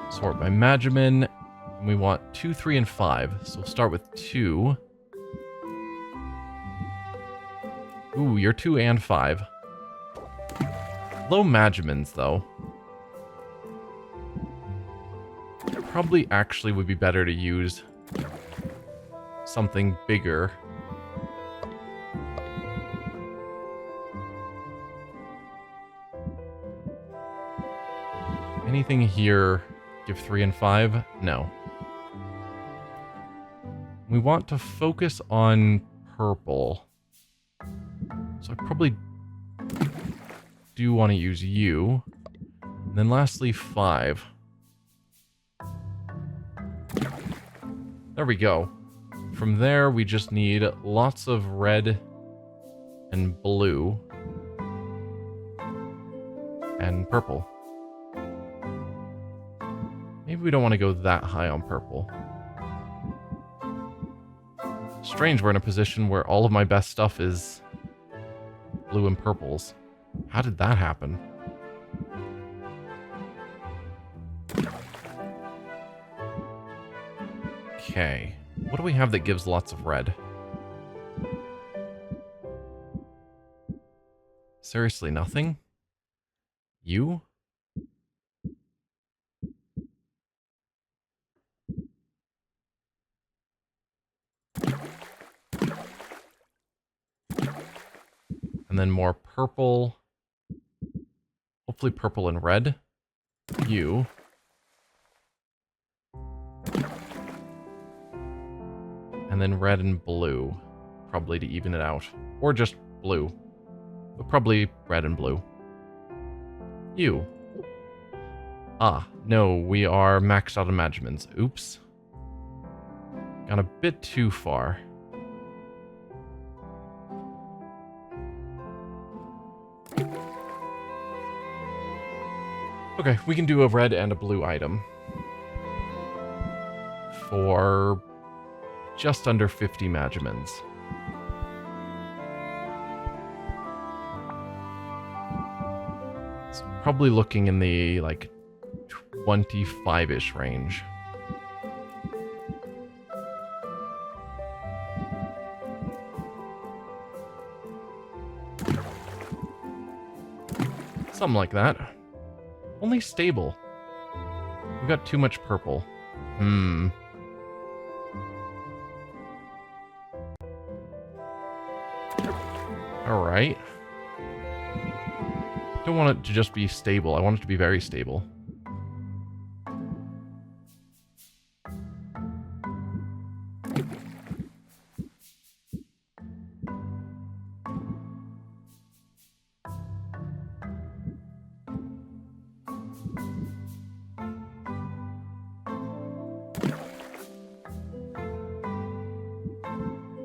Sort by Magimin. And we want 2, 3, and 5. So we'll start with 2. Ooh, you're 2 and 5. Low Magimins, though. Probably actually would be better to use something bigger. Anything here give 3 and 5? No. We want to focus on purple. So I probably do want to use you. And then lastly, 5. There we go. From there, we just need lots of red and blue and purple. Maybe we don't want to go that high on purple. Strange, we're in a position where all of my best stuff is blue and purples. How did that happen? Okay. What do we have that gives lots of red? Seriously, nothing? You? And then more purple. Hopefully purple and red. You. And then red and blue. Probably to even it out. Or just blue. But probably red and blue. You. Ah, no, we are maxed out on Magimins. Oops. Gone a bit too far. Okay, we can do a red and a blue item. For just under 50 Magimins. It's probably looking in the, like, 25-ish range. Something like that. Only stable. We've got too much purple. Alright. Don't want it to just be stable. I want it to be very stable.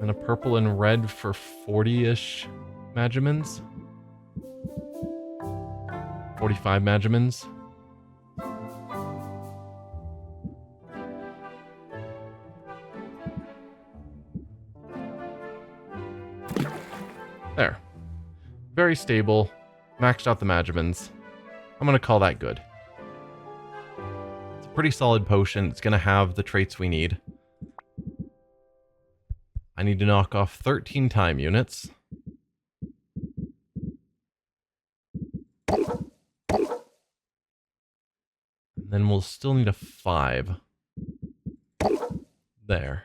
And a purple and red for 40-ish Magimins. 45 Magimins. There. Very stable. Maxed out the Magimins. I'm going to call that good. It's a pretty solid potion. It's going to have the traits we need. I need to knock off 13 time units. And Then we'll still need a 5. There.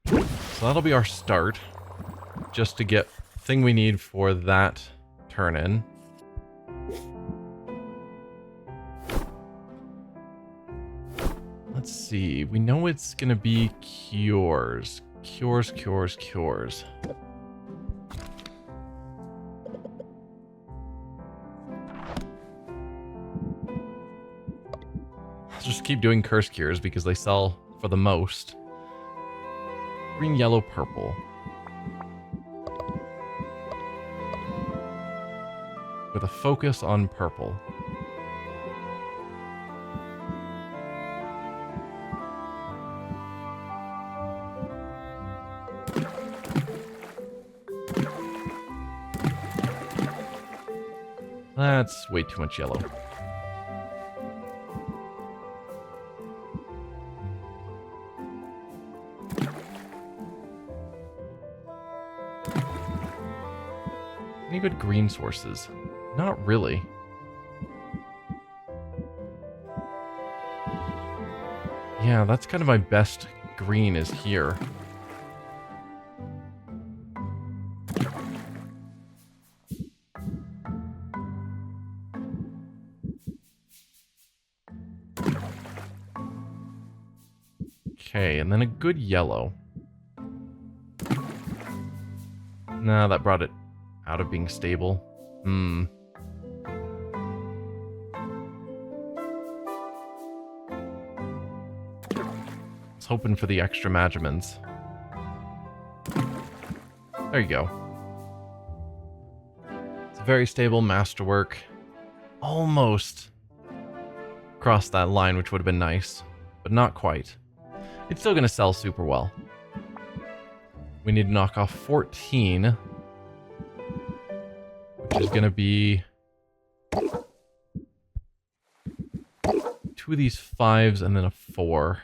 So that'll be our start. Just to get the thing we need for that turn in. Let's see. We know it's going to be cures. Cures. Let's just keep doing curse cures because they sell for the most. Green, yellow, purple. With a focus on purple. That's way too much yellow. Any good green sources? Not really. Yeah, that's kind of my best green is here. Okay, and then a good yellow. Nah, that brought it out of being stable. I was hoping for the extra Magimans. There you go. It's a very stable masterwork. Almost crossed that line, which would have been nice, but not quite. It's still going to sell super well. We need to knock off 14, which is going to be 2 of these 5s and then a 4.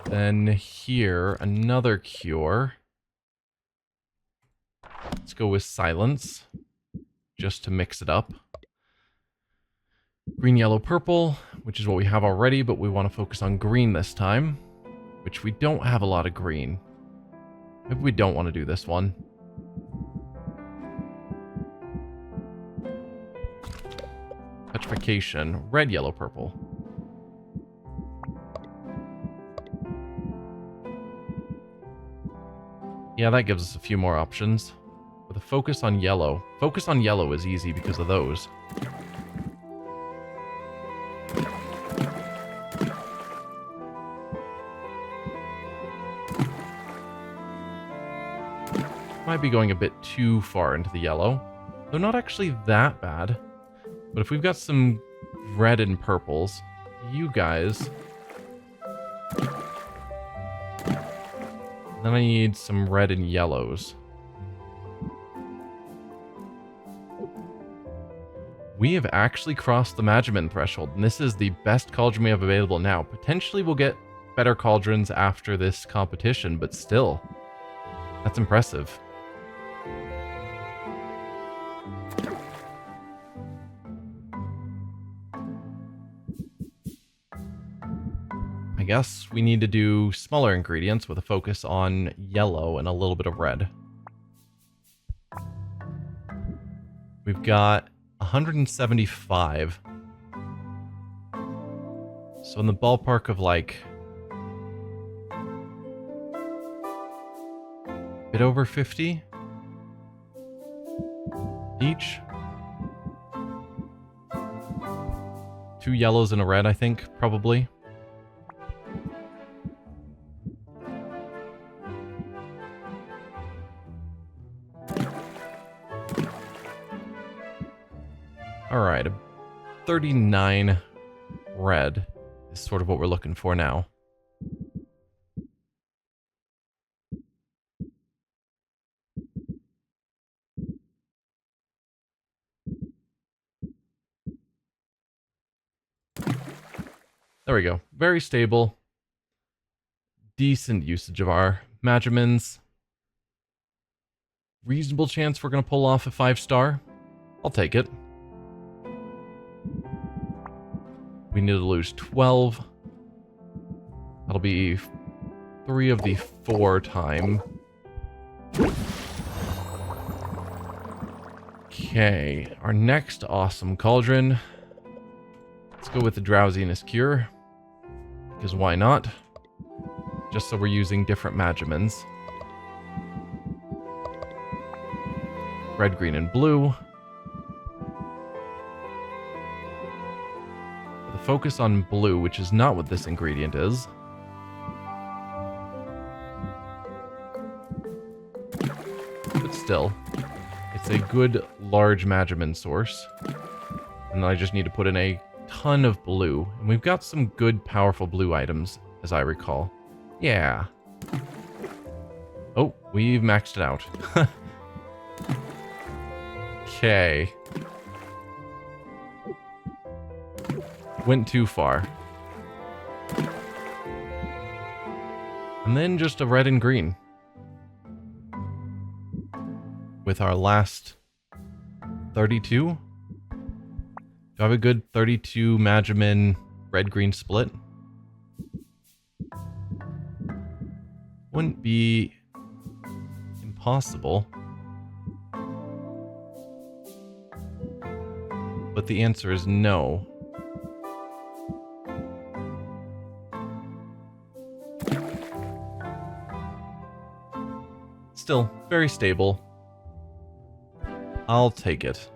Then here, another cure. Let's go with silence, just to mix it up. Green, yellow, purple, which is what we have already, but we want to focus on green this time, which we don't have a lot of green. Maybe we don't want to do this one. Petrification, red, yellow, purple. Yeah, that gives us a few more options. With a focus on yellow. Focus on yellow is easy because of those. Might be going a bit too far into the yellow. They're not actually that bad. But if we've got some red and purples, you guys... Then I need some red and yellows. We have actually crossed the Magiman threshold, and this is the best cauldron we have available now. Potentially we'll get better cauldrons after this competition, but still, that's impressive. I guess we need to do smaller ingredients with a focus on yellow and a little bit of red. We've got 175. So in the ballpark of like a bit over 50 each. 2 yellows and a red, I think, probably. Alright, 39 red is sort of what we're looking for now. There we go. Very stable. Decent usage of our Magimans. reasonable chance we're going to pull off a 5-star. I'll take it. We need to lose 12. That'll be 3 of the 4 time. Okay, our next awesome cauldron. Let's go with the drowsiness cure. Because why not? Just so we're using different magimens. Red, green, and blue. The focus on blue, which is not what this ingredient is. But still, it's a good large magimen source. And then I just need to put in a ton of blue. And we've got some good powerful blue items, as I recall. Yeah. Oh, we've maxed it out. Okay. Went too far. And then just a red and green. With our last 32. Do I have a good 32 Magimin red-green split? Wouldn't be impossible. But the answer is no. Still, very stable. I'll take it.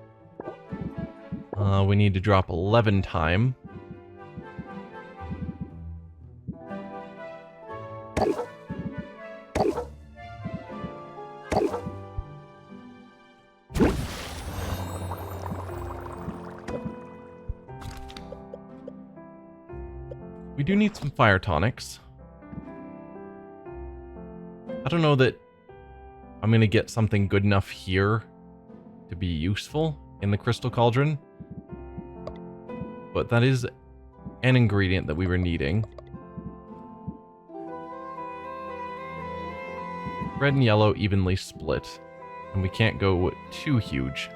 We need to drop 11 time. We do need some fire tonics. I don't know that I'm going to get something good enough here to be useful in the Crystal Cauldron. But that is an ingredient that we were needing. Red and yellow evenly split. And we can't go too huge.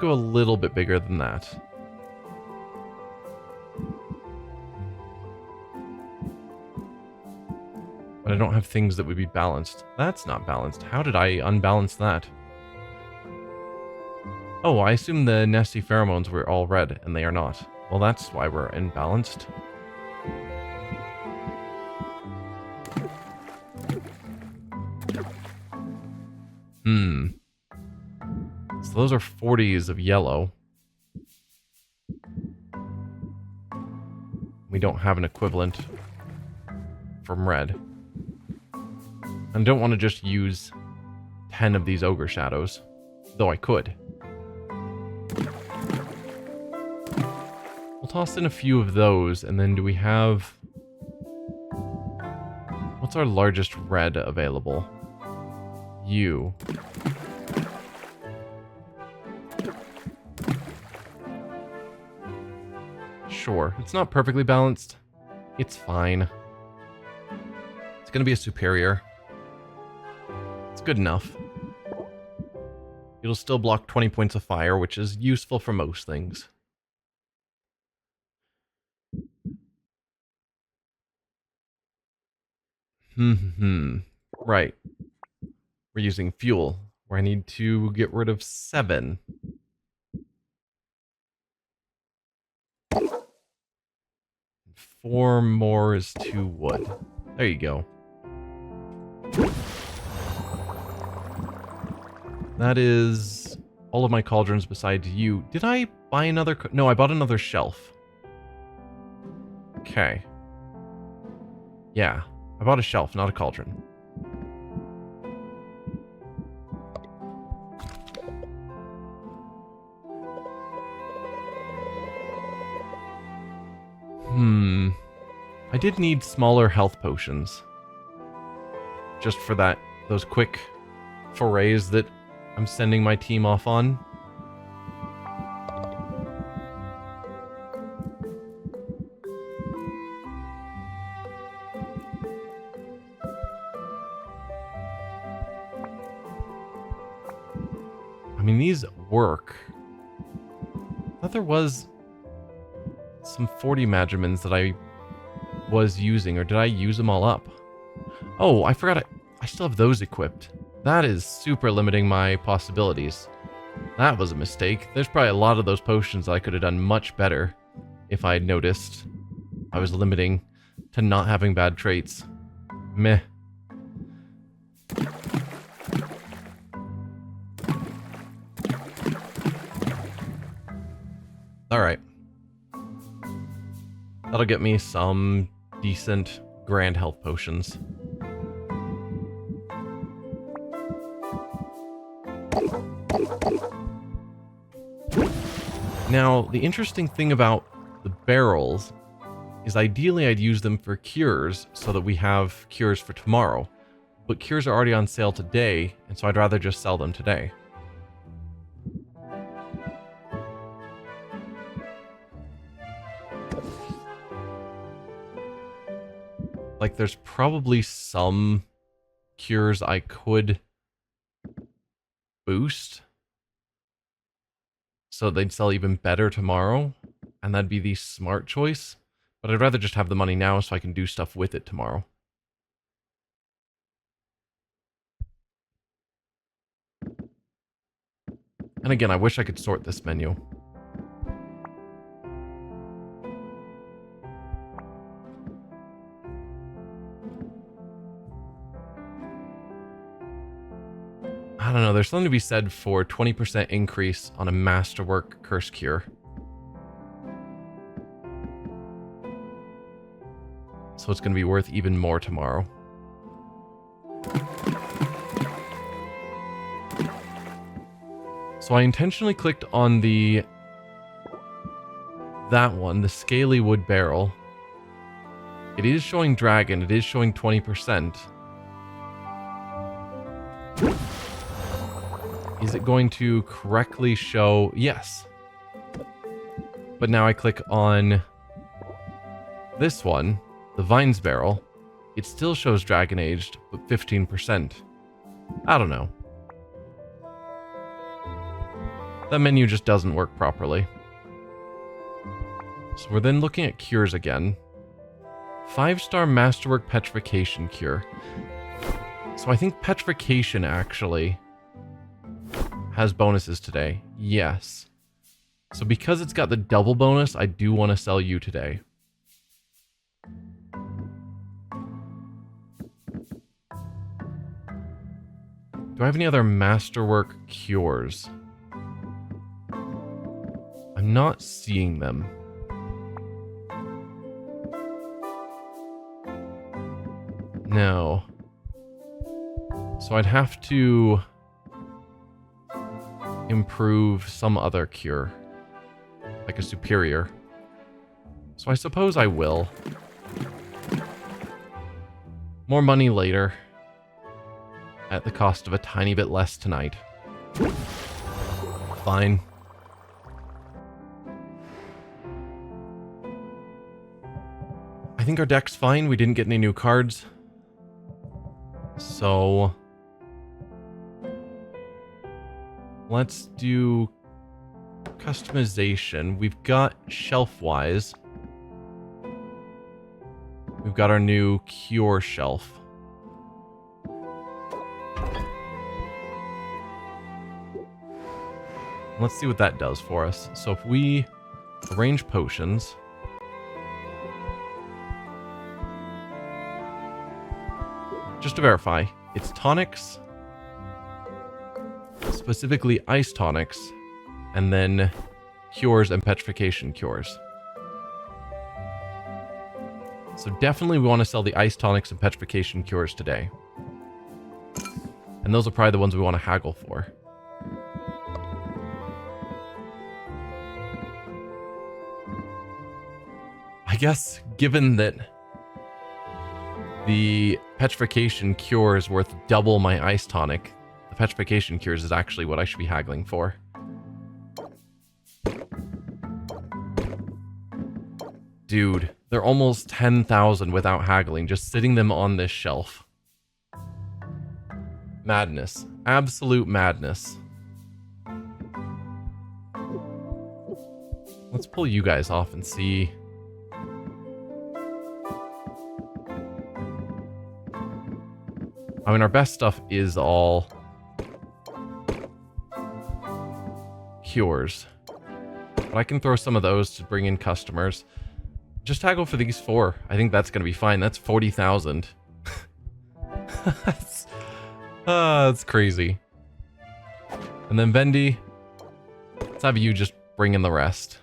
Go a little bit bigger than that. But I don't have things that would be balanced. That's not balanced. How did I unbalance that? Oh, I assume the nasty pheromones were all red, and they are not. Well, that's why we're imbalanced. So those are 40s of yellow. We don't have an equivalent from red. And I don't want to just use 10 of these ogre shadows, though I could. We'll toss in a few of those, and then do we have... What's our largest red available? You. Sure, it's not perfectly balanced. It's fine. It's gonna be a superior. It's good enough. It'll still block 20 points of fire, which is useful for most things. Right. We're using fuel, where I need to get rid of 7. Four more is 2 wood. There you go. That is all of my cauldrons besides you. Did I buy another? No, I bought another shelf. Okay. Yeah, I bought a shelf, not a cauldron. I did need smaller health potions. Just for those quick forays that I'm sending my team off on. I mean, these work. I thought there was some 40 Magimins that I was using, or did I use them all up? Oh, I forgot I still have those equipped. That is super limiting my possibilities. That was a mistake. There's probably a lot of those potions I could have done much better if I had noticed I was limiting to not having bad traits. Meh. Alright. That'll get me some decent grand health potions. Now, the interesting thing about the barrels is ideally I'd use them for cures so that we have cures for tomorrow. But cures are already on sale today, and so I'd rather just sell them today. Like, there's probably some cures I could boost so they'd sell even better tomorrow, and that'd be the smart choice. But I'd rather just have the money now so I can do stuff with it tomorrow. And again, I wish I could sort this menu. I don't know, there's something to be said for 20% increase on a Masterwork Curse Cure. So it's going to be worth even more tomorrow. So I intentionally clicked on that one, the Scaly Wood Barrel. It is showing Dragon, it is showing 20%. Is it going to correctly show? Yes. But now I click on this one, the Vines Barrel. It still shows Dragon Aged, but 15%. I don't know. That menu just doesn't work properly. So we're then looking at cures again. 5-star Masterwork Petrification Cure. So I think Petrification actually has bonuses today. Yes. So because it's got the double bonus, I do want to sell you today. Do I have any other Masterwork cures? I'm not seeing them. No. So I'd have to improve some other cure, like a superior. So I suppose I will. More money later, at the cost of a tiny bit less tonight. Fine. I think our deck's fine. We didn't get any new cards. So let's do customization. We've got shelf-wise. We've got our new cure shelf. Let's see what that does for us. So if we arrange potions, just to verify, it's tonics, specifically ice tonics, and then cures and petrification cures. So definitely we want to sell the ice tonics and petrification cures today. And those are probably the ones we want to haggle for. I guess, given that the petrification cure is worth double my ice tonic, The petrification cures is actually what I should be haggling for. Dude, they're almost 10,000 without haggling, just sitting them on this shelf. Madness. Absolute madness. Let's pull you guys off and see. I mean, our best stuff is all cures. But I can throw some of those to bring in customers. Just haggle for these 4. I think that's going to be fine. That's 40,000. That's crazy. And then Vendi, let's have you just bring in the rest.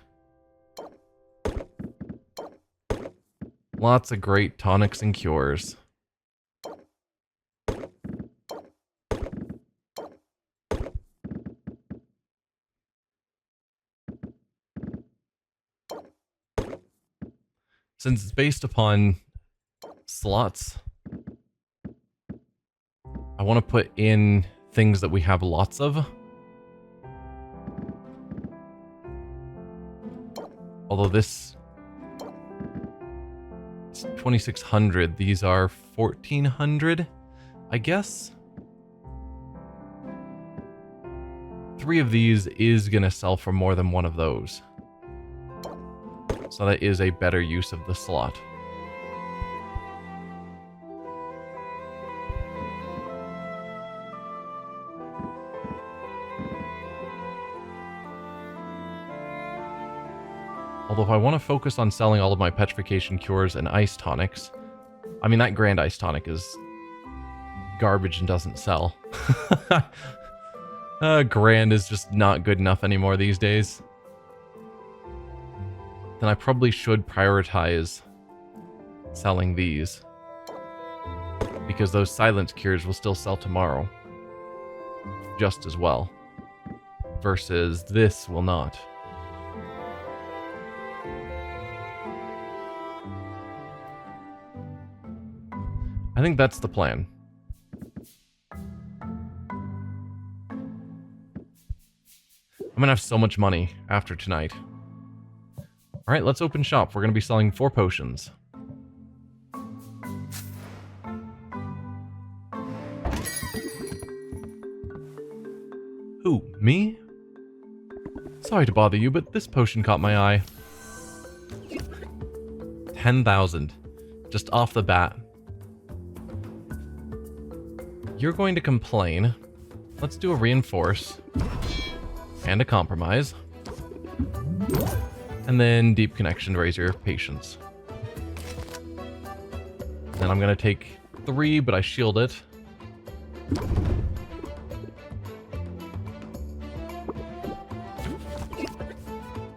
Lots of great tonics and cures. Since it's based upon slots, I want to put in things that we have lots of. Although this is 2,600, these are 1,400, I guess. 3 of these is going to sell for more than 1 of those. So that is a better use of the slot. Although if I want to focus on selling all of my petrification cures and ice tonics, I mean that grand ice tonic is garbage and doesn't sell. Grand is just not good enough anymore these days. Then I probably should prioritize selling these, because those silence cures will still sell tomorrow just as well, versus this will not. I think that's the plan. I'm gonna have so much money after tonight. Alright, let's open shop. We're gonna be selling 4 potions. Who, me? Sorry to bother you, but this potion caught my eye. 10,000. Just off the bat. You're going to complain. Let's do a reinforce. And a compromise. And then deep connection to raise your patience. Then I'm going to take 3, but I shield it.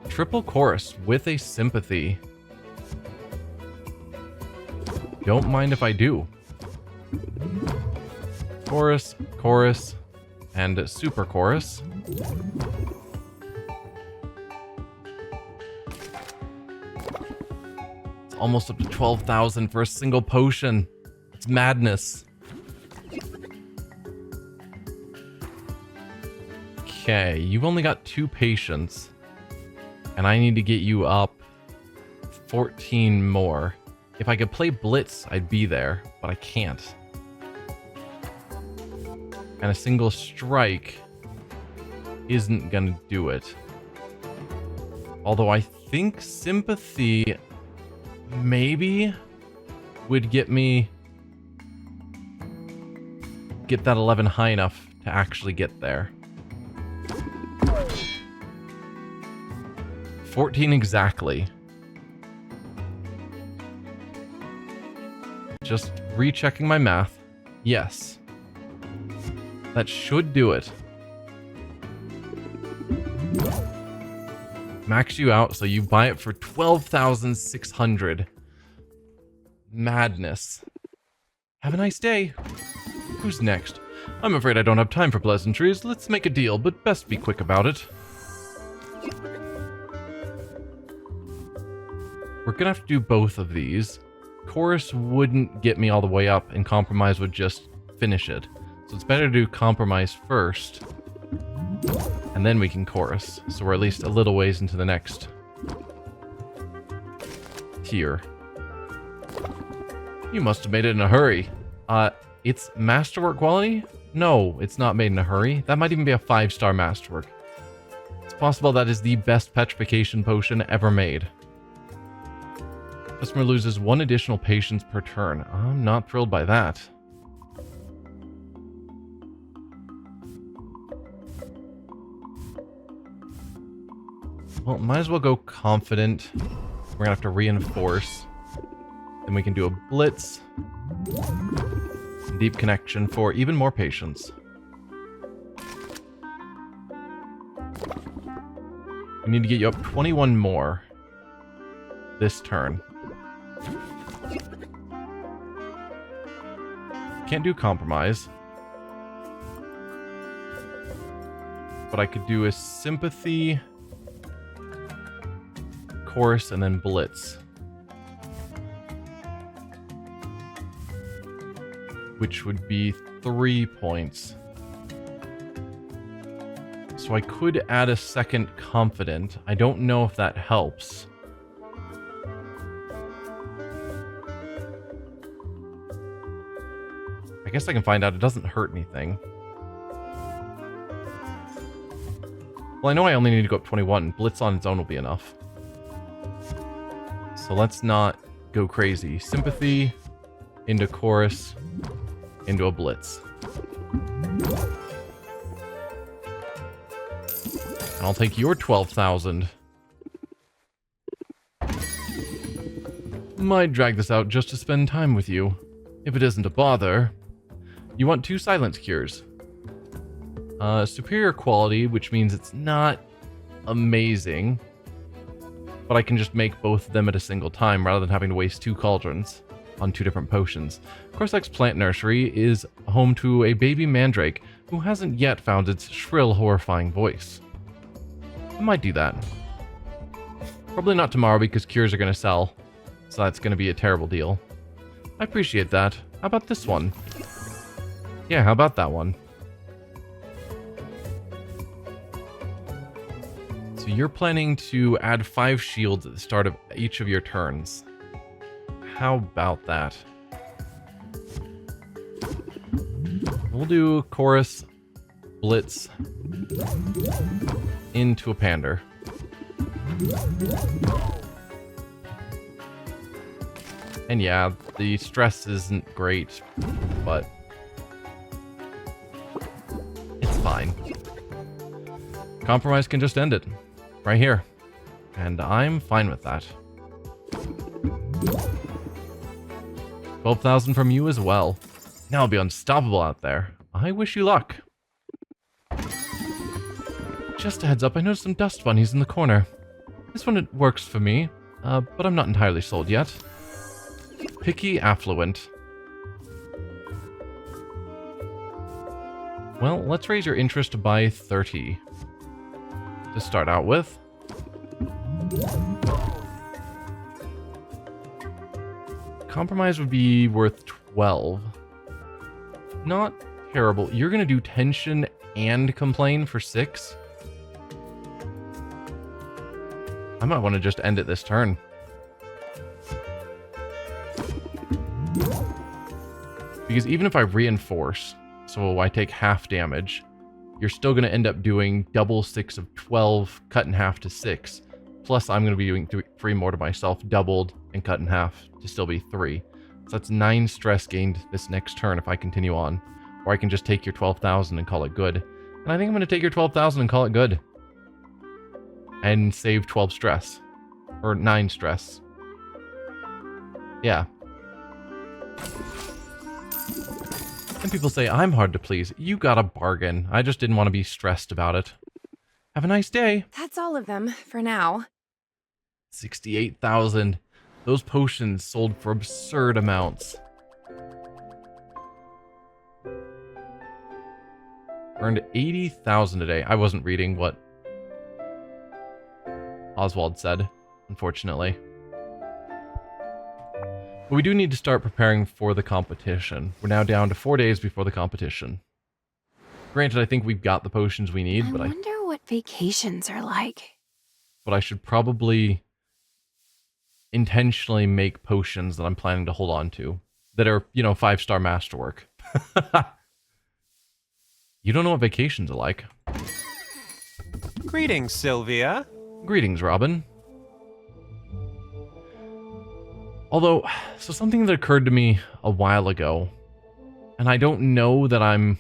Triple chorus with a sympathy. Don't mind if I do. Chorus, chorus, and super chorus. It's almost up to 12,000 for a single potion. It's madness. Okay, you've only got 2 patients. And I need to get you up 14 more. If I could play Blitz, I'd be there, but I can't. And a single strike isn't gonna do it. Although I think Sympathy maybe would get me... get that 11 high enough to actually get there. 14 exactly. Just rechecking my math. Yes. That should do it. Max you out so you buy it for 12,600. Madness. Have a nice day. Who's next? I'm afraid I don't have time for pleasantries. Let's make a deal, but best be quick about it. We're gonna have to do both of these. Chorus wouldn't get me all the way up, and Compromise would just finish it. So it's better to do compromise first, and then we can chorus. So we're at least a little ways into the next tier. You must have made it in a hurry. It's masterwork quality? No, it's not made in a hurry. That might even be a 5-star masterwork. It's possible that is the best petrification potion ever made. Customer loses 1 additional patience per turn. I'm not thrilled by that. Well, might as well go confident. We're gonna have to reinforce. Then we can do a blitz. Deep connection for even more patience. We need to get you up 21 more this turn. Can't do compromise. But I could do a sympathy, chorus, and then blitz. Which would be 3 points. So I could add a second confident. I don't know if that helps. I guess I can find out. It doesn't hurt anything. Well, I know I only need to go up 21. Blitz on its own will be enough. So let's not go crazy. Sympathy into chorus into a blitz. And I'll take your 12,000. Might drag this out just to spend time with you. If it isn't a bother. You want 2 silence cures. Superior quality, which means it's not amazing. But I can just make both of them at a single time rather than having to waste 2 cauldrons on 2 different potions. Corsex Plant Nursery is home to a baby mandrake who hasn't yet found its shrill, horrifying voice. I might do that. Probably not tomorrow because cures are going to sell, so that's going to be a terrible deal. I appreciate that. How about this one? Yeah, how about that one? So you're planning to add 5 shields at the start of each of your turns. How about that? We'll do chorus, blitz, into a pander. And yeah, the stress isn't great, but it's fine. Compromise can just end it. Right here. And I'm fine with that. 12,000 from you as well. Now I'll be unstoppable out there. I wish you luck. Just a heads up, I noticed some dust bunnies in the corner. This one works for me, but I'm not entirely sold yet. Picky affluent. Well, let's raise your interest by 30. To start out with. Compromise would be worth 12. Not terrible. You're going to do tension and complain for 6? I might want to just end it this turn. Because even if I reinforce, so I take half damage, you're still going to end up doing double 6 of 12 cut in half to 6. Plus I'm going to be doing 3 more to myself, doubled and cut in half to still be 3. So that's 9 stress gained this next turn if I continue on. Or I can just take your 12,000 and call it good. And I think I'm going to take your 12,000 and call it good. And save 12 stress. Or 9 stress. Yeah. Some people say I'm hard to please. You got a bargain. I just didn't want to be stressed about it. Have a nice day. That's all of them for now. 68,000. Those potions sold for absurd amounts. Earned 80,000 a day. I wasn't reading what Oswald said, unfortunately. But we do need to start preparing for the competition. We're now down to 4 days before the competition. Granted, I think we've got the potions we need, I but wonder what vacations are like. I should probably intentionally make potions that I'm planning to hold on to that are, 5-star masterwork. You don't know what vacations are like. Greetings, Sylvia. Greetings, Robin. Although, so something that occurred to me a while ago, and I don't know that I'm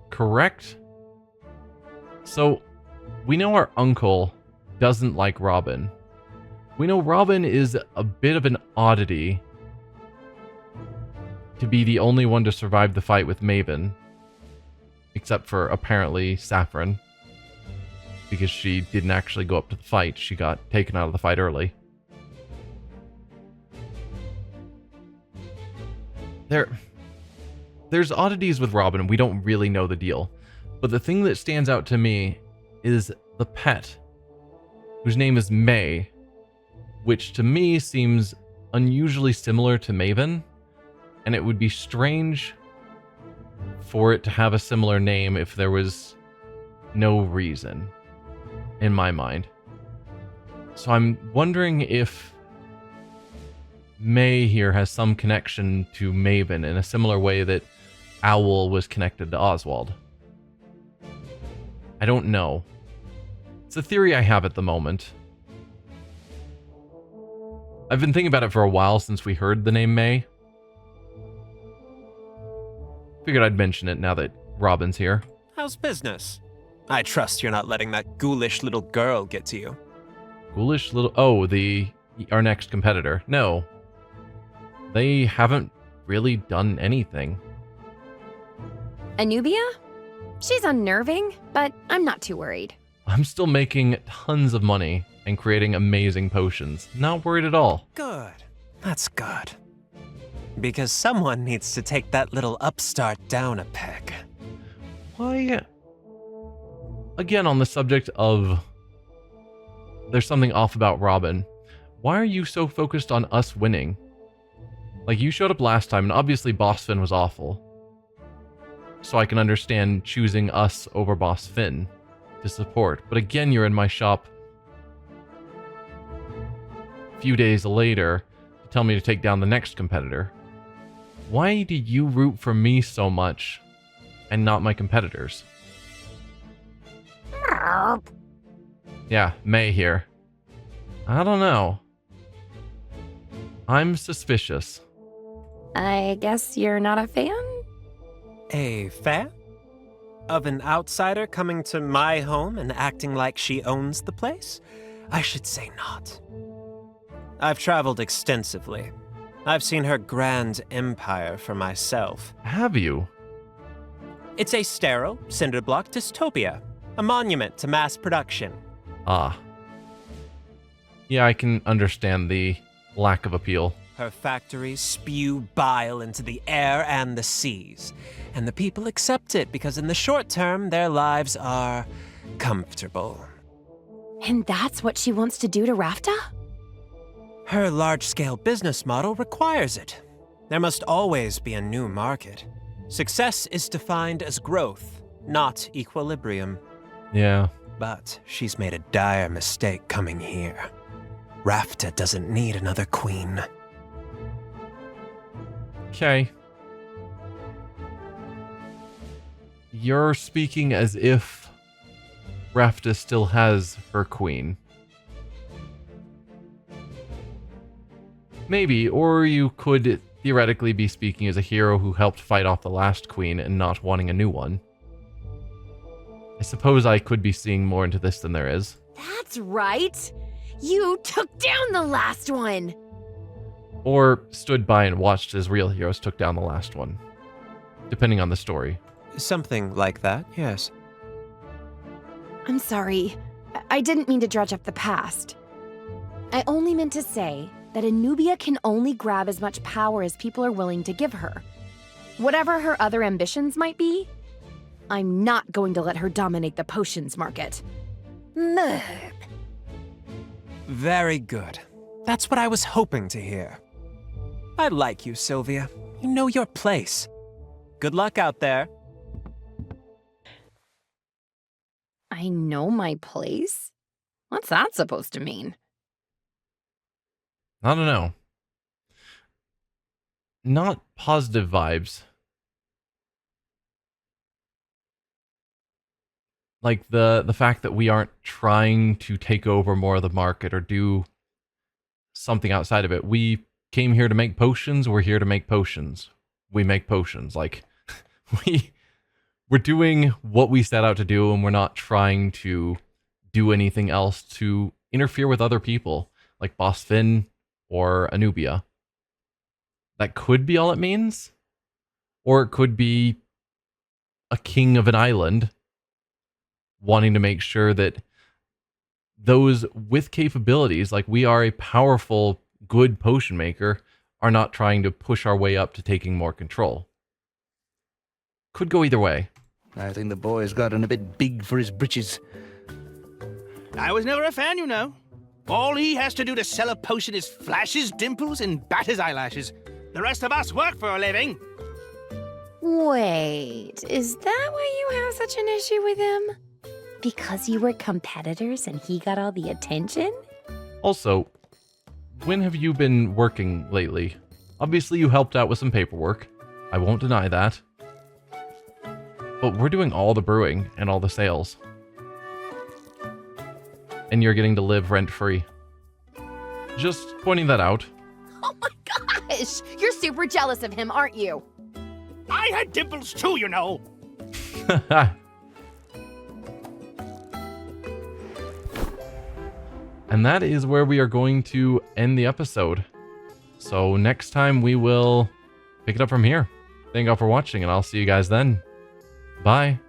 correct. So, we know our uncle doesn't like Robin. We know Robin is a bit of an oddity to be the only one to survive the fight with Maven. Except for, apparently, Saffron. Because she didn't actually go up to the fight. She got taken out of the fight early. There's oddities with Robin, and we don't really know the deal. But the thing that stands out to me is the pet, whose name is May, which to me seems unusually similar to Maven, and it would be strange for it to have a similar name if there was no reason, in my mind. So I'm wondering if May here has some connection to Maven in a similar way that Owl was connected to Oswald. I don't know. It's a theory I have at the moment. I've been thinking about it for a while since we heard the name May. Figured I'd mention it now that Robin's here. How's business? I trust you're not letting that ghoulish little girl get to you. Ghoulish little... Oh, our next competitor. No. They haven't really done anything. Anubia? She's unnerving, but I'm not too worried. I'm still making tons of money and creating amazing potions. Not worried at all. Good. That's good. Because someone needs to take that little upstart down a peg. Why? Again, on the subject of there's something off about Robin. Why are you so focused on us winning? Like, you showed up last time, and obviously Boss Finn was awful. So I can understand choosing us over Boss Finn to support. But again, you're in my shop a few days later to tell me to take down the next competitor. Why do you root for me so much and not my competitors? Yeah, May here. I don't know. I'm suspicious. I guess you're not a fan? A fan? Of an outsider coming to my home and acting like she owns the place? I should say not. I've traveled extensively. I've seen her grand empire for myself. Have you? It's a sterile, cinder-block dystopia, a monument to mass production. Ah. Yeah, I can understand the lack of appeal. Her factories spew bile into the air and the seas, and the people accept it because in the short term, their lives are comfortable. And that's what she wants to do to Rafta? Her large-scale business model requires it. There must always be a new market. Success is defined as growth, not equilibrium. Yeah. But she's made a dire mistake coming here. Rafta doesn't need another queen. Okay. You're speaking as if Rafta still has her queen. Maybe, or you could theoretically be speaking as a hero who helped fight off the last queen and not wanting a new one. I suppose I could be seeing more into this than there is. That's right. You took down the last one. Or stood by and watched as real heroes took down the last one. Depending on the story. Something like that, yes. I'm sorry. I didn't mean to dredge up the past. I only meant to say that Anubia can only grab as much power as people are willing to give her. Whatever her other ambitions might be, I'm not going to let her dominate the potions market. Merp. Very good. That's what I was hoping to hear. I like you, Sylvia. You know your place. Good luck out there. I know my place? What's that supposed to mean? I don't know. Not positive vibes. Like the fact that we aren't trying to take over more of the market or do something outside of it. We came here to make potions. We're here to make potions. We make potions. Like we're doing what we set out to do, and we're not trying to do anything else to interfere with other people, like Boss Finn or Anubia. That could be all it means. Or it could be a king of an island wanting to make sure that those with capabilities, like we are a powerful, good potion maker, are not trying to push our way up to taking more control. Could go either way. I think the boy's gotten a bit big for his britches. I was never a fan, you know. All he has to do to sell a potion is flash his dimples and bat his eyelashes. The rest of us work for a living. Wait, is that why you have such an issue with him? Because you were competitors and he got all the attention? Also, when have you been working lately? Obviously you helped out with some paperwork. I won't deny that. But we're doing all the brewing and all the sales. And you're getting to live rent-free. Just pointing that out. Oh my gosh! You're super jealous of him, aren't you? I had dimples too, you know. And that is where we are going to end the episode. So next time we will pick it up from here. Thank you all for watching, and I'll see you guys then. Bye.